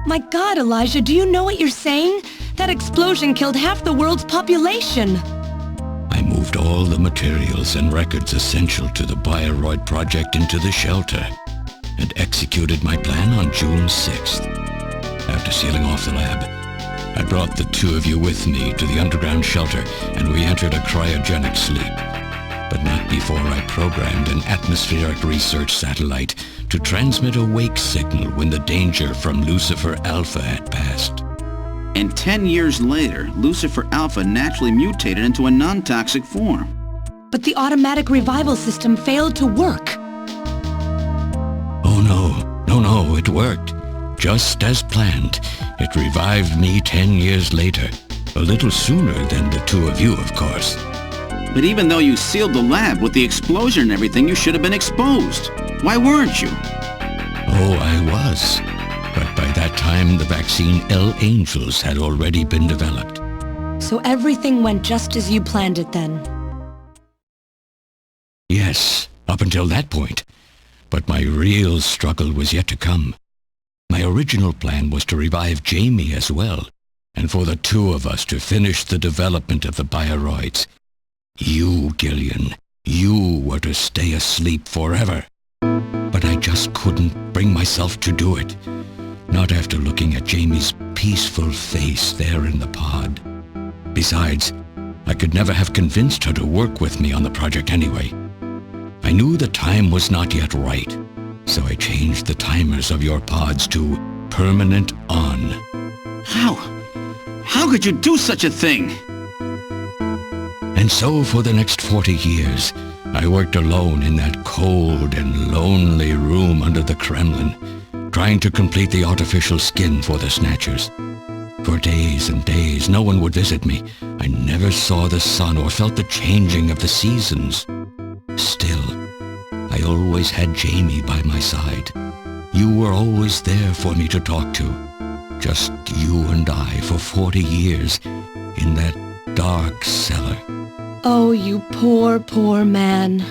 My God, Elijah, do you know what you're saying? That explosion killed half the world's population. I moved all the materials and records essential to the Bioroid project into the shelter and executed my plan on June 6th. After sealing off the lab, I brought the two of you with me to the underground shelter and we entered a cryogenic sleep. But not before I programmed an atmospheric research satellite to transmit a wake signal when the danger from Lucifer Alpha had passed. And 10 years later, Lucifer Alpha naturally mutated into a non-toxic form. But the automatic revival system failed to work. Oh no, it worked. Just as planned. It revived me 10 years later. A little sooner than the two of you, of course. But even though you sealed the lab with the explosion and everything, you should have been exposed. Why weren't you? Oh, I was. But by that time, the vaccine L Angels had already been developed. So everything went just as you planned it then? Yes, up until that point. But my real struggle was yet to come. My original plan was to revive Jamie as well, and for the two of us to finish the development of the bioroids. You, Gillian, you were to stay asleep forever. But I just couldn't bring myself to do it. Not after looking at Jamie's peaceful face there in the pod. Besides, I could never have convinced her to work with me on the project anyway. I knew the time was not yet right, so I changed the timers of your pods to permanent on. How could you do such a thing? And so for the next 40 years, I worked alone in that cold and lonely room under the Kremlin, trying to complete the artificial skin for the Snatchers. For days and days, no one would visit me. I never saw the sun or felt the changing of the seasons. Still, I always had Jamie by my side. You were always there for me to talk to. Just you and I for 40 years in that dark cellar. Oh, you poor, poor man.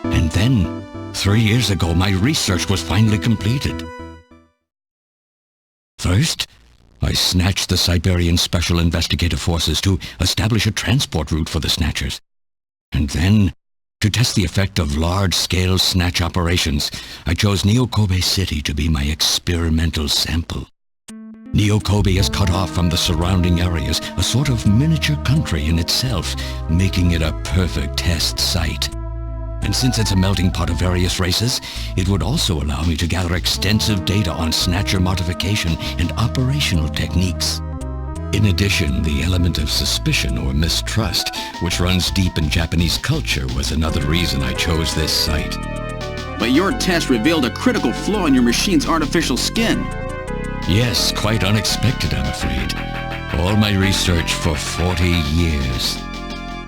And then, 3 years ago, my research was finally completed. First, I snatched the Siberian Special Investigative Forces to establish a transport route for the Snatchers. And then, to test the effect of large-scale snatch operations, I chose Neo-Kobe City to be my experimental sample. Neo-Kobe is cut off from the surrounding areas, a sort of miniature country in itself, making it a perfect test site. And since it's a melting pot of various races, it would also allow me to gather extensive data on Snatcher modification and operational techniques. In addition, the element of suspicion or mistrust, which runs deep in Japanese culture, was another reason I chose this site. But your test revealed a critical flaw in your machine's artificial skin. Yes, quite unexpected, I'm afraid. All my research for 40 years.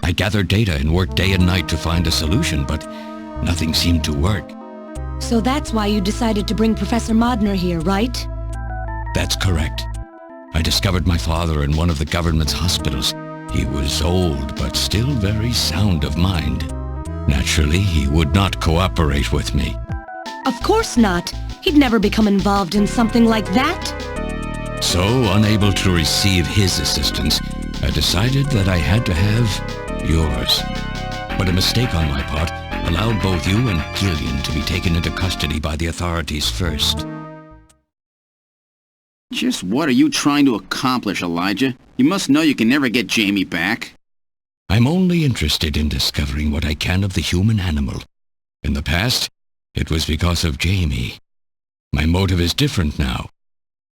I gathered data and worked day and night to find a solution, but nothing seemed to work. So that's why you decided to bring Professor Modner here, right? That's correct. I discovered my father in one of the government's hospitals. He was old, but still very sound of mind. Naturally, he would not cooperate with me. Of course not. He'd never become involved in something like that. So, unable to receive his assistance, I decided that I had to have yours. But a mistake on my part allowed both you and Gillian to be taken into custody by the authorities first. Just what are you trying to accomplish, Elijah? You must know you can never get Jamie back. I'm only interested in discovering what I can of the human animal. In the past, it was because of Jamie. My motive is different now.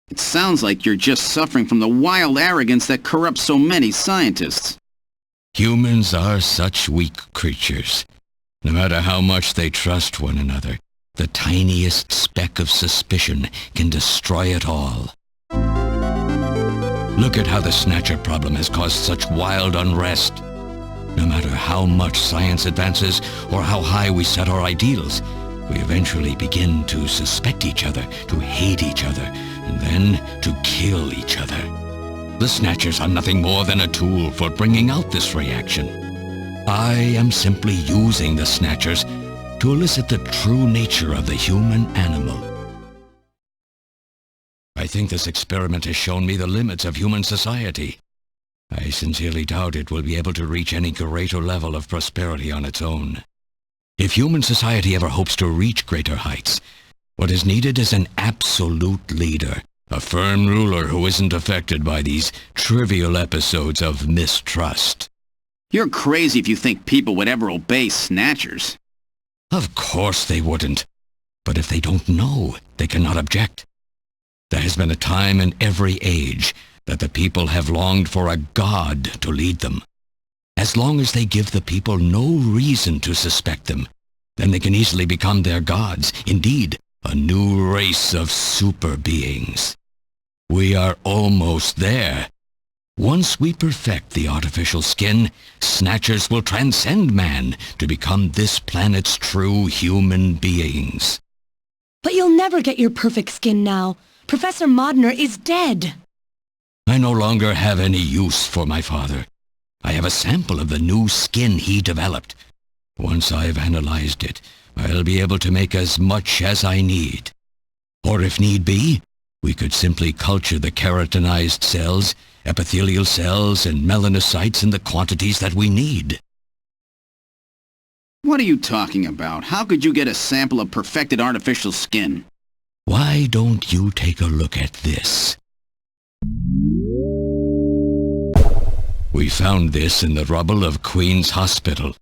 It sounds like you're just suffering from the wild arrogance that corrupts so many scientists. Humans are such weak creatures. No matter how much they trust one another, the tiniest speck of suspicion can destroy it all. Look at how the Snatcher problem has caused such wild unrest. No matter how much science advances or how high we set our ideals, we eventually begin to suspect each other, to hate each other, and then to kill each other. The Snatchers are nothing more than a tool for bringing out this reaction. I am simply using the Snatchers to elicit the true nature of the human animal. I think this experiment has shown me the limits of human society. I sincerely doubt it will be able to reach any greater level of prosperity on its own. If human society ever hopes to reach greater heights, what is needed is an absolute leader, a firm ruler who isn't affected by these trivial episodes of mistrust. You're crazy if you think people would ever obey Snatchers. Of course they wouldn't. But if they don't know, they cannot object. There has been a time in every age that the people have longed for a god to lead them. As long as they give the people no reason to suspect them, then they can easily become their gods, indeed, a new race of super beings. We are almost there. Once we perfect the artificial skin, Snatchers will transcend man to become this planet's true human beings. But you'll never get your perfect skin now. Professor Modner is dead. I no longer have any use for my father. I have a sample of the new skin he developed. Once I've analyzed it, I'll be able to make as much as I need. Or if need be, we could simply culture the keratinized cells, epithelial cells, and melanocytes in the quantities that we need. What are you talking about? How could you get a sample of perfected artificial skin? Why don't you take a look at this? We found this in the rubble of Queen's Hospital.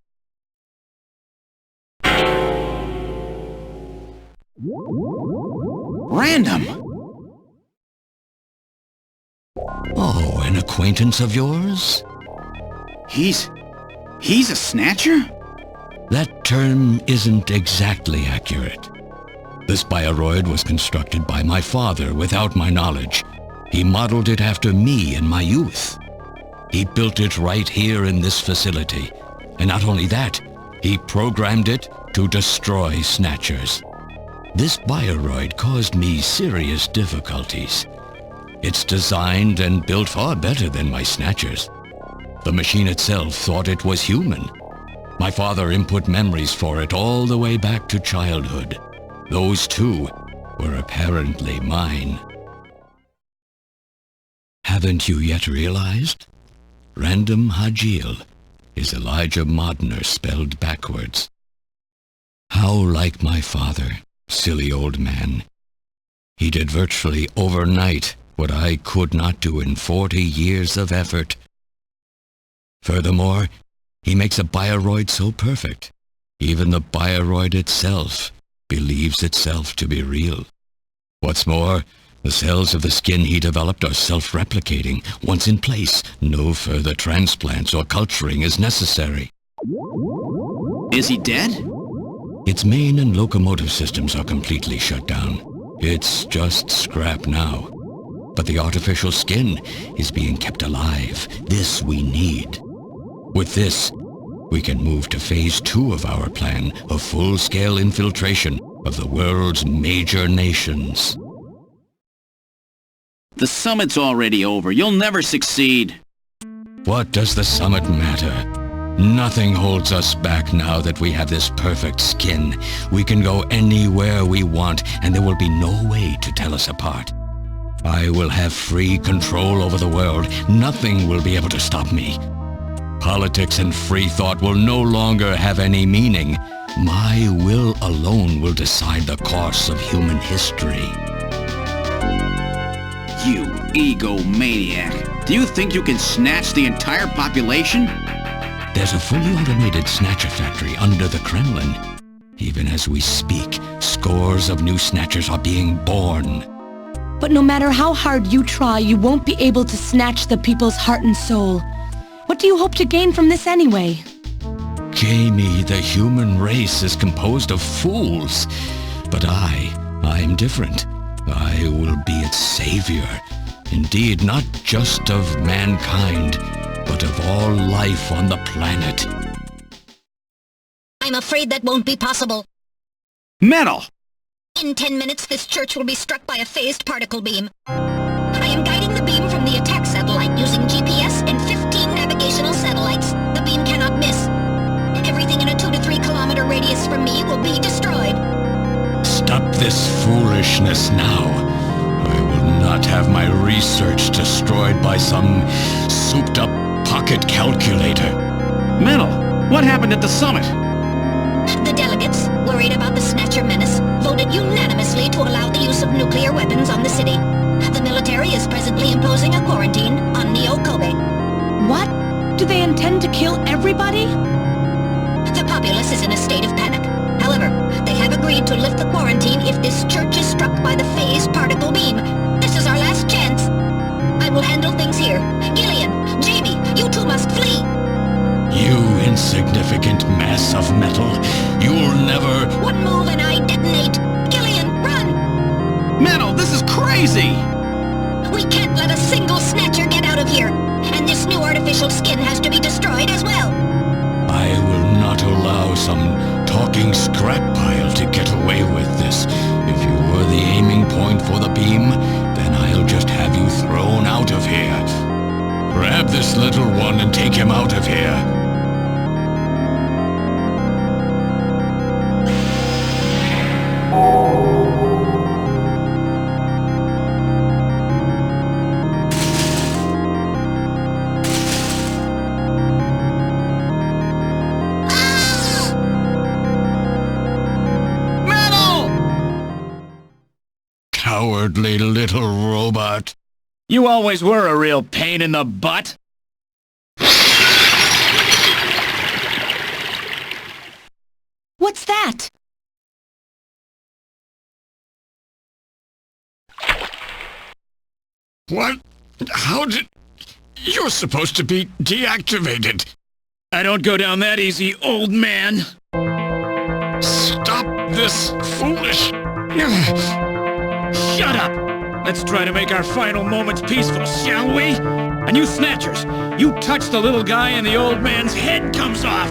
Random! Oh, an acquaintance of yours? He's a Snatcher? That term isn't exactly accurate. This bioroid was constructed by my father without my knowledge. He modeled it after me in my youth. He built it right here in this facility. And not only that, he programmed it to destroy Snatchers. This bioroid caused me serious difficulties. It's designed and built far better than my Snatchers. The machine itself thought it was human. My father input memories for it all the way back to childhood. Those, too, were apparently mine. Haven't you yet realized? Random Hajil is Elijah Modner spelled backwards. How like my father, silly old man. He did virtually overnight what I could not do in 40 years of effort. Furthermore, he makes a bioroid so perfect, even the bioroid itself believes itself to be real. What's more, the cells of the skin he developed are self-replicating. Once in place, no further transplants or culturing is necessary. Is he dead? Its main and locomotive systems are completely shut down. It's just scrap now. But the artificial skin is being kept alive. This we need. With this, we can move to phase 2 of our plan of full-scale infiltration of the world's major nations. The summit's already over. You'll never succeed. What does the summit matter? Nothing holds us back now that we have this perfect skin. We can go anywhere we want, and there will be no way to tell us apart. I will have free control over the world. Nothing will be able to stop me. Politics and free thought will no longer have any meaning. My will alone will decide the course of human history. You egomaniac. Do you think you can snatch the entire population? There's a fully automated Snatcher factory under the Kremlin. Even as we speak, scores of new Snatchers are being born. But no matter how hard you try, you won't be able to snatch the people's heart and soul. What do you hope to gain from this anyway? Jamie, the human race is composed of fools. But I'm different. I will be its savior. Indeed, not just of mankind, but of all life on the planet. I'm afraid that won't be possible. Metal! In 10 minutes, this church will be struck by a phased particle beam. I am guiding the beam from the attack satellite using GPS and 15 navigational satellites. The beam cannot miss. Everything in a 2 to 3 kilometer radius from me will be destroyed. Stop this foolishness now. I will not have my research destroyed by some souped-up pocket calculator. Metal, what happened at the summit? The delegates, worried about the Snatcher menace, voted unanimously to allow the use of nuclear weapons on the city. The military is presently imposing a quarantine on Neo-Kobe. What? Do they intend to kill everybody? The populace is in a state of panic. However, they have agreed to lift the quarantine if this church is struck by the phased particle beam. This is our last chance. I will handle things here. Gillian, Jamie, you two must flee. You insignificant mass of metal. You'll never... One move and I detonate. Gillian, run! Metal, this is crazy! We can't let a single Snatcher get out of here. And this new artificial skin has to be destroyed as well. I will not allow some talking scrap pile to get away with this. If you were the aiming point for the beam, then I'll just have you thrown out of here. Grab this little one and take him out of here. Cowardly little robot. You always were a real pain in the butt. What's that? What? How did... You're supposed to be deactivated. I don't go down that easy, old man. Stop this foolish... Shut up! Let's try to make our final moments peaceful, shall we? And you Snatchers, you touch the little guy and the old man's head comes off!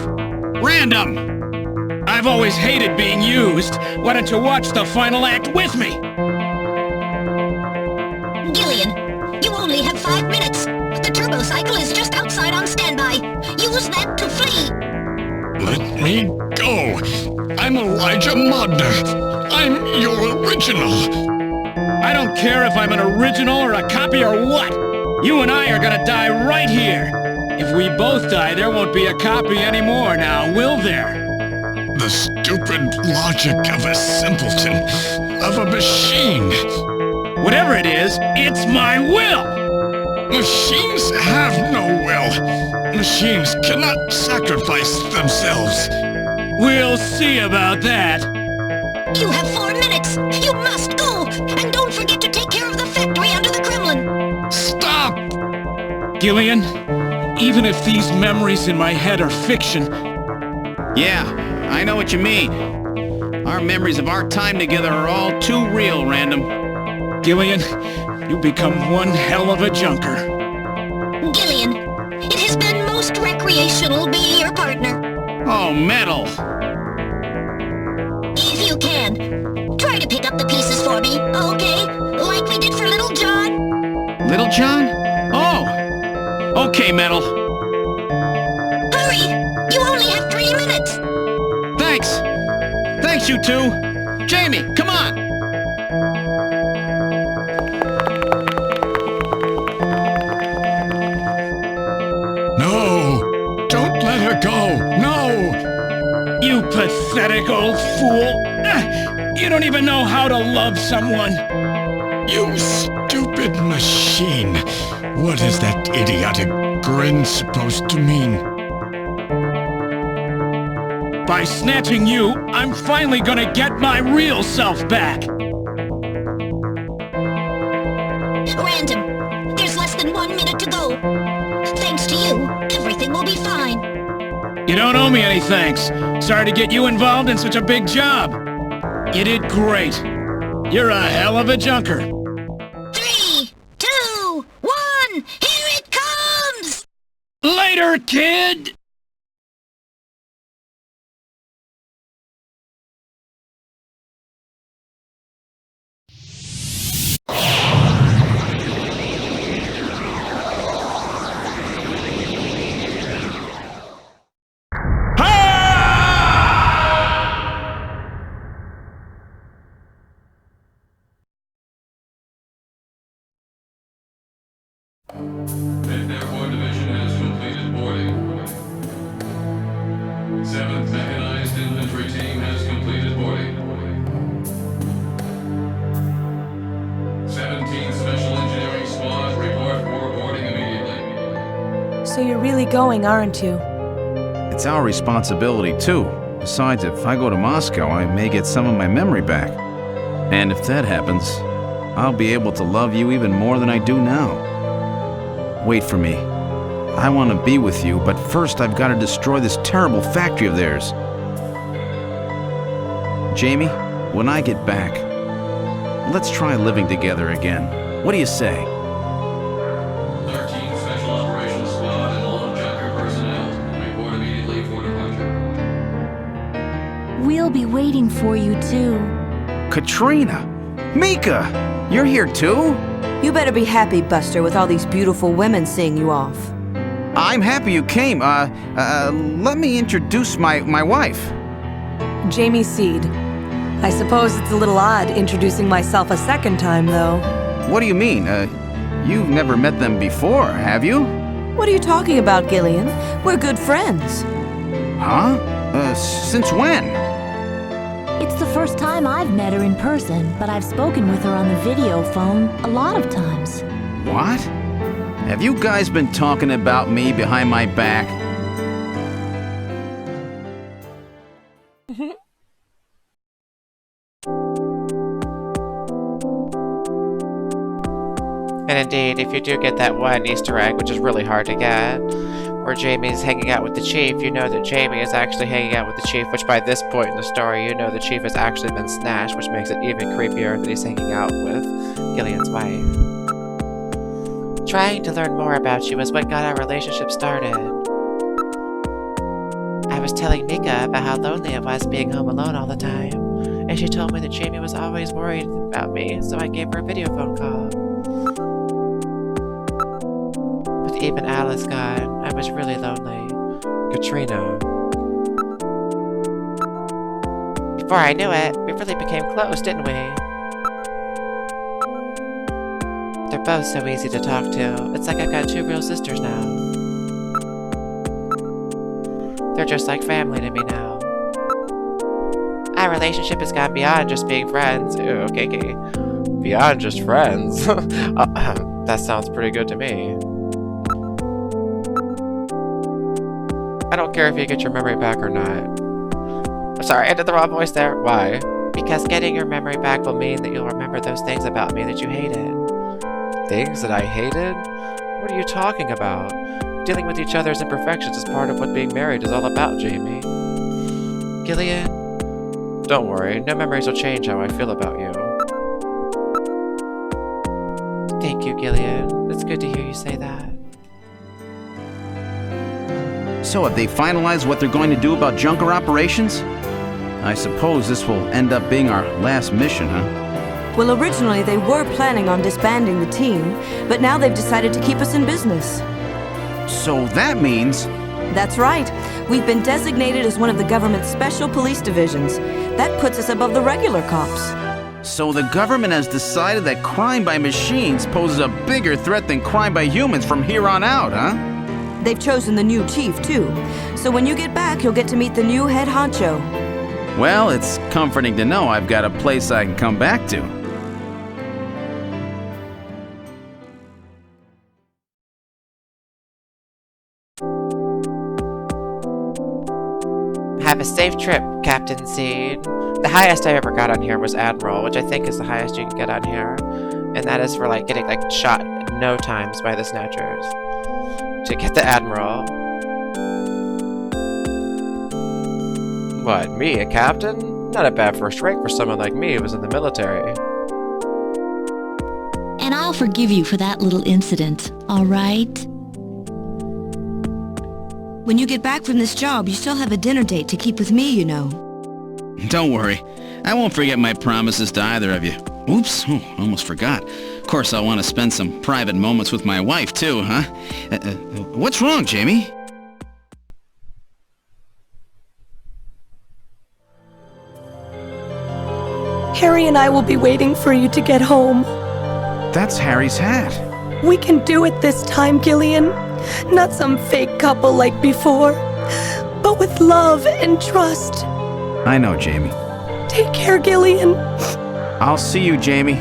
Random! I've always hated being used. Why don't you watch the final act with me? Gillian, you only have 5 minutes. The turbo cycle is just outside on standby. Use that to flee. Let me go. I'm Elijah Modner. I'm your original. I don't care if I'm an original or a copy or what. You and I are gonna die right here. If we both die, there won't be a copy anymore now, will there? The stupid logic of a simpleton, of a machine. Whatever it is, it's my will! Machines have no will. Machines cannot sacrifice themselves. We'll see about that. You have 4 minutes. You must go. And don't forget to take care of the factory under the Kremlin. Stop! Gillian, even if these memories in my head are fiction... Yeah, I know what you mean. Our memories of our time together are all too real, Random. Gillian, you become one hell of a junker. Gillian, it has been most recreational being your partner. Oh, metal! If you can, try to pick up the pieces for me, okay? Like we did for Little John. Little John? Oh! Okay, Metal. Hurry! You only have 3 minutes! Thanks! Thanks, you two! Jamie, come on! No! Don't let her go! No! You pathetic old fool! You don't even know how to love someone! You stupid machine! What is that idiotic grin supposed to mean? By snatching you, I'm finally gonna get my real self back! Random, there's less than 1 minute to go. Thanks to you, everything will be fine. You don't owe me any thanks. Sorry to get you involved in such a big job. You did great. You're a hell of a junker. 3, 2, 1, here it comes! Later, kid! Airport Division has completed boarding. 7th Mechanized Infantry Team has completed boarding. 17th Special Engineering Squad report for boarding immediately. So you're really going, aren't you? It's our responsibility, too. Besides, if I go to Moscow, I may get some of my memory back. And if that happens, I'll be able to love you even more than I do now. Wait for me. I want to be with you, but first I've got to destroy this terrible factory of theirs. Jamie, when I get back, let's try living together again. What do you say? 13th Special Operations Squad and all Junker personnel report immediately for departure. We'll be waiting for you, too. Katrina! Mika! You're here too? You better be happy, Buster, with all these beautiful women seeing you off. I'm happy you came. Let me introduce my wife. Jamie Seed. I suppose it's a little odd introducing myself a second time, though. What do you mean? You've never met them before, have you? What are you talking about, Gillian? We're good friends. Huh? Since when? It's the first time I've met her in person, but I've spoken with her on the video phone a lot of times. What? Have you guys been talking about me behind my back? And indeed, if you do get that one Easter egg, which is really hard to get, where Jamie's hanging out with the Chief, you know that Jamie is actually hanging out with the Chief, which by this point in the story, you know the Chief has actually been snatched, which makes it even creepier that he's hanging out with Gillian's wife. Trying to learn more about you is what got our relationship started. I was telling Mika about how lonely it was being home alone all the time, and she told me that Jamie was always worried about me, so I gave her a video phone call. With even Alice gone, I was really lonely. Katrina. Before I knew it, we really became close, didn't we? The both so easy to talk to. It's like I've got two real sisters now. They're just like family to me now. Our relationship has gone beyond just being friends. Ooh, okay. Beyond just friends? That sounds pretty good to me. I don't care if you get your memory back or not. I'm sorry, I did the wrong voice there. Why? Because getting your memory back will mean that you'll remember those things about me that you hated. Things that I hated? What are you talking about? Dealing with each other's imperfections is part of what being married is all about, Jamie. Gillian? Don't worry, no memories will change how I feel about you. Thank you, Gillian. It's good to hear you say that. So have they finalized what they're going to do about Junker operations? I suppose this will end up being our last mission, huh? Well, originally they were planning on disbanding the team, but now they've decided to keep us in business. So that means... That's right. We've been designated as one of the government's special police divisions. That puts us above the regular cops. So the government has decided that crime by machines poses a bigger threat than crime by humans from here on out, huh? They've chosen the new chief, too. So when you get back, you'll get to meet the new head honcho. Well, it's comforting to know I've got a place I can come back to. Have a safe trip, Captain Seed. The highest I ever got on here was Admiral, which I think is the highest you can get on here. And that is for, like, getting, like, shot no times by the Snatchers. To get the Admiral. What, me, a captain? Not a bad first rank for someone like me who was in the military. And I'll forgive you for that little incident, all right? When you get back from this job, you still have a dinner date to keep with me, you know. Don't worry. I won't forget my promises to either of you. Oops, almost forgot. Of course, I'll want to spend some private moments with my wife, too, huh? What's wrong, Jamie? Harry and I will be waiting for you to get home. That's Harry's hat. We can do it this time, Gillian. Not some fake couple like before, but with love and trust. I know, Jamie. Take care, Gillian. I'll see you, Jamie.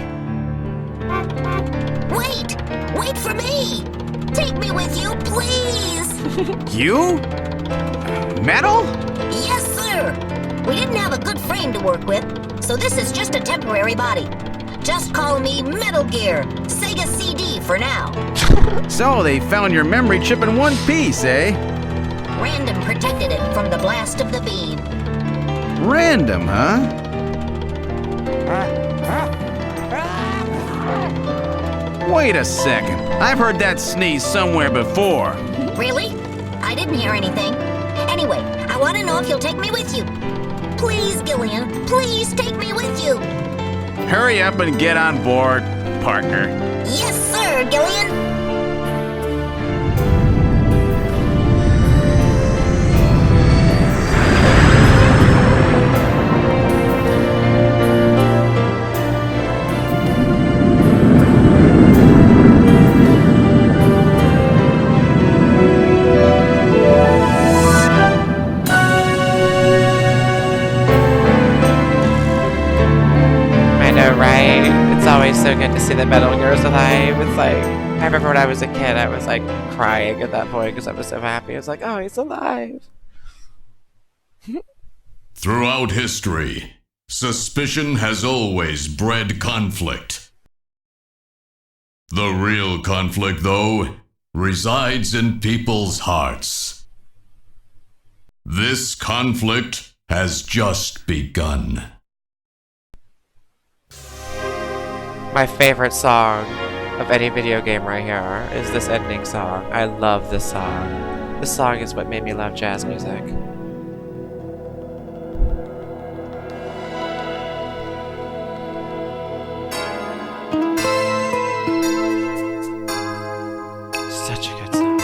Wait! Wait for me! Take me with you, please! You? Metal? Yes, sir! We didn't have a good frame to work with, so this is just a temporary body. Just call me Metal Gear, Sega CD for now. So they found your memory chip in one piece, eh? Random protected it from the blast of the beam. Random, huh? Wait a second. I've heard that sneeze somewhere before. Really? I didn't hear anything. Anyway, I want to know if you'll take me with you. Please, Gillian, please take me with you. Hurry up and get on board, partner. Yes, sir, Gillian. It's always so good to see the Metal Gears alive. It's like, I remember when I was a kid, I was like crying at that point because I was so happy. I was like, oh, he's alive. Throughout history, suspicion has always bred conflict. The real conflict, though, resides in people's hearts. This conflict has just begun. My favorite song of any video game right here is this ending song. I love this song. This song is what made me love jazz music. Such a good song.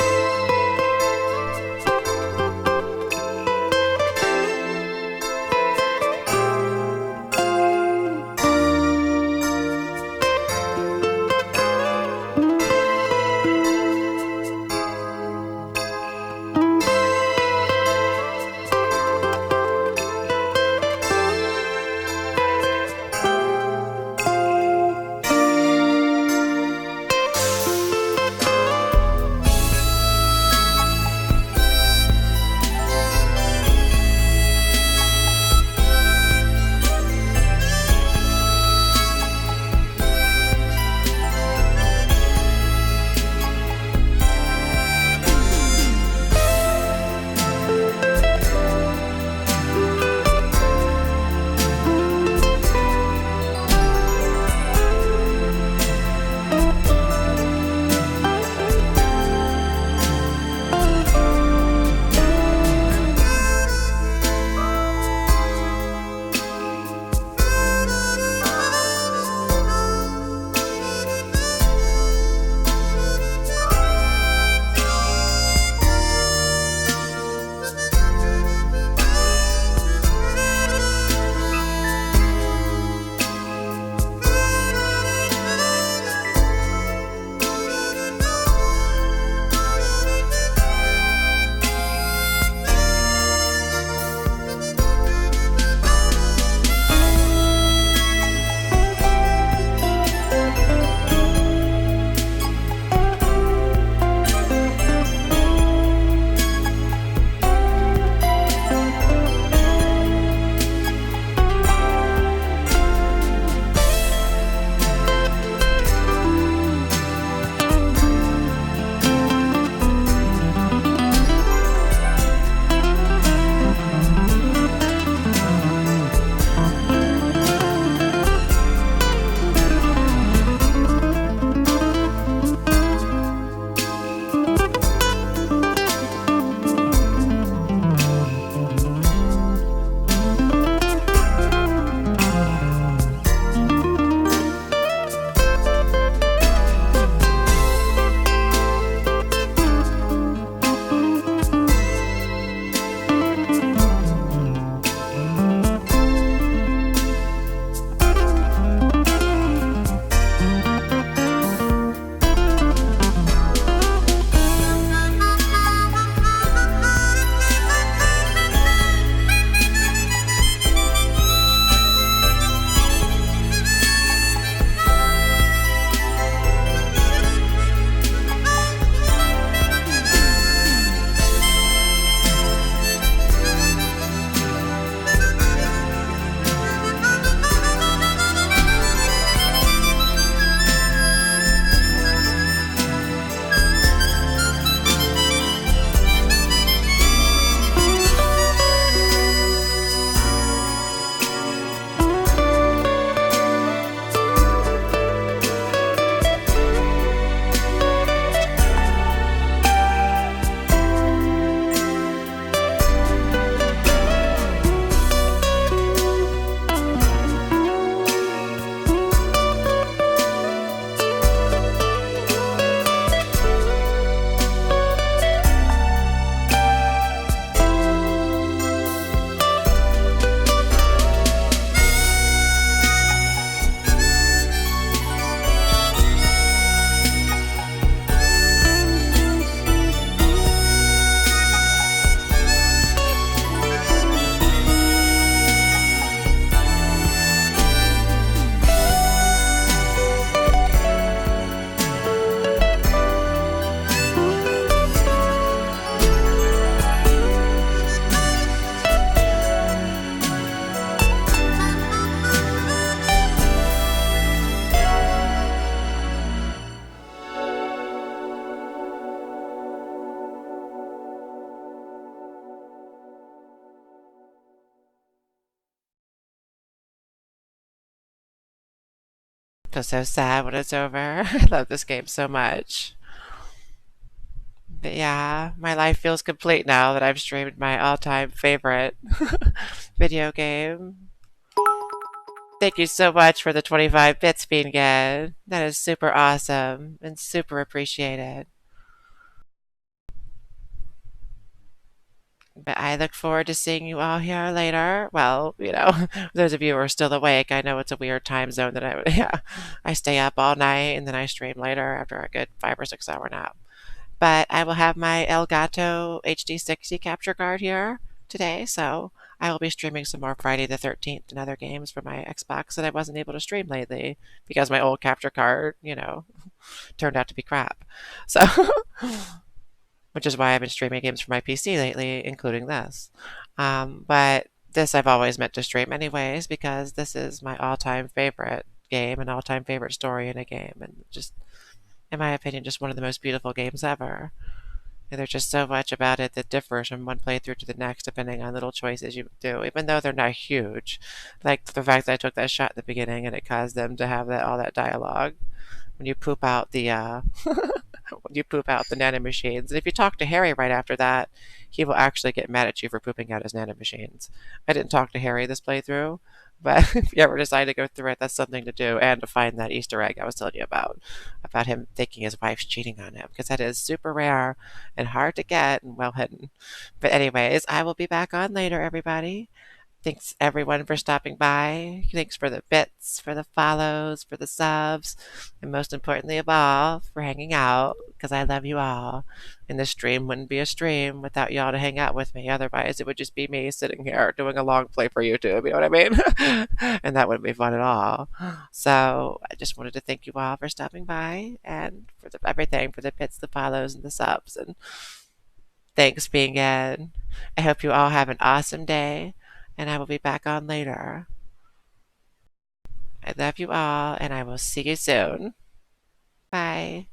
feel so sad when it's over. I love this game so much. But yeah, my life feels complete now that I've streamed my all-time favorite video game. Thank you so much for the 25 bits, Beangad. That is super awesome and super appreciated. But I look forward to seeing you all here later. Well, you know, those of you who are still awake, I know it's a weird time zone that I stay up all night and then I stream later after a good 5 or 6 hour nap. But I will have my Elgato HD60 capture card here today, so I will be streaming some more Friday the 13th and other games for my Xbox that I wasn't able to stream lately because my old capture card, turned out to be crap. So, which is why I've been streaming games for my PC lately, including this. But this I've always meant to stream anyways because this is my all-time favorite game and all-time favorite story in a game, and just, in my opinion, just one of the most beautiful games ever. And there's just so much about it that differs from one playthrough to the next depending on little choices you do, even though they're not huge. Like the fact that I took that shot at the beginning and it caused them to have all that dialogue. When you poop out the when you poop out the nanomachines. And if you talk to Harry right after that, he will actually get mad at you for pooping out his nanomachines. I didn't talk to Harry this playthrough, but if you ever decide to go through it, that's something to do, and to find that Easter egg I was telling you about him thinking his wife's cheating on him, because that is super rare and hard to get and well hidden. But anyways, I will be back on later, everybody. Thanks everyone for stopping by. Thanks for the bits, for the follows, for the subs, and most importantly of all, for hanging out, because I love you all. And this stream wouldn't be a stream without y'all to hang out with me. Otherwise, it would just be me sitting here doing a long play for YouTube, you know what I mean? And that wouldn't be fun at all. So I just wanted to thank you all for stopping by and for everything, for the bits, the follows, and the subs. And thanks being in. I hope you all have an awesome day, and I will be back on later. I love you all, and I will see you soon. Bye.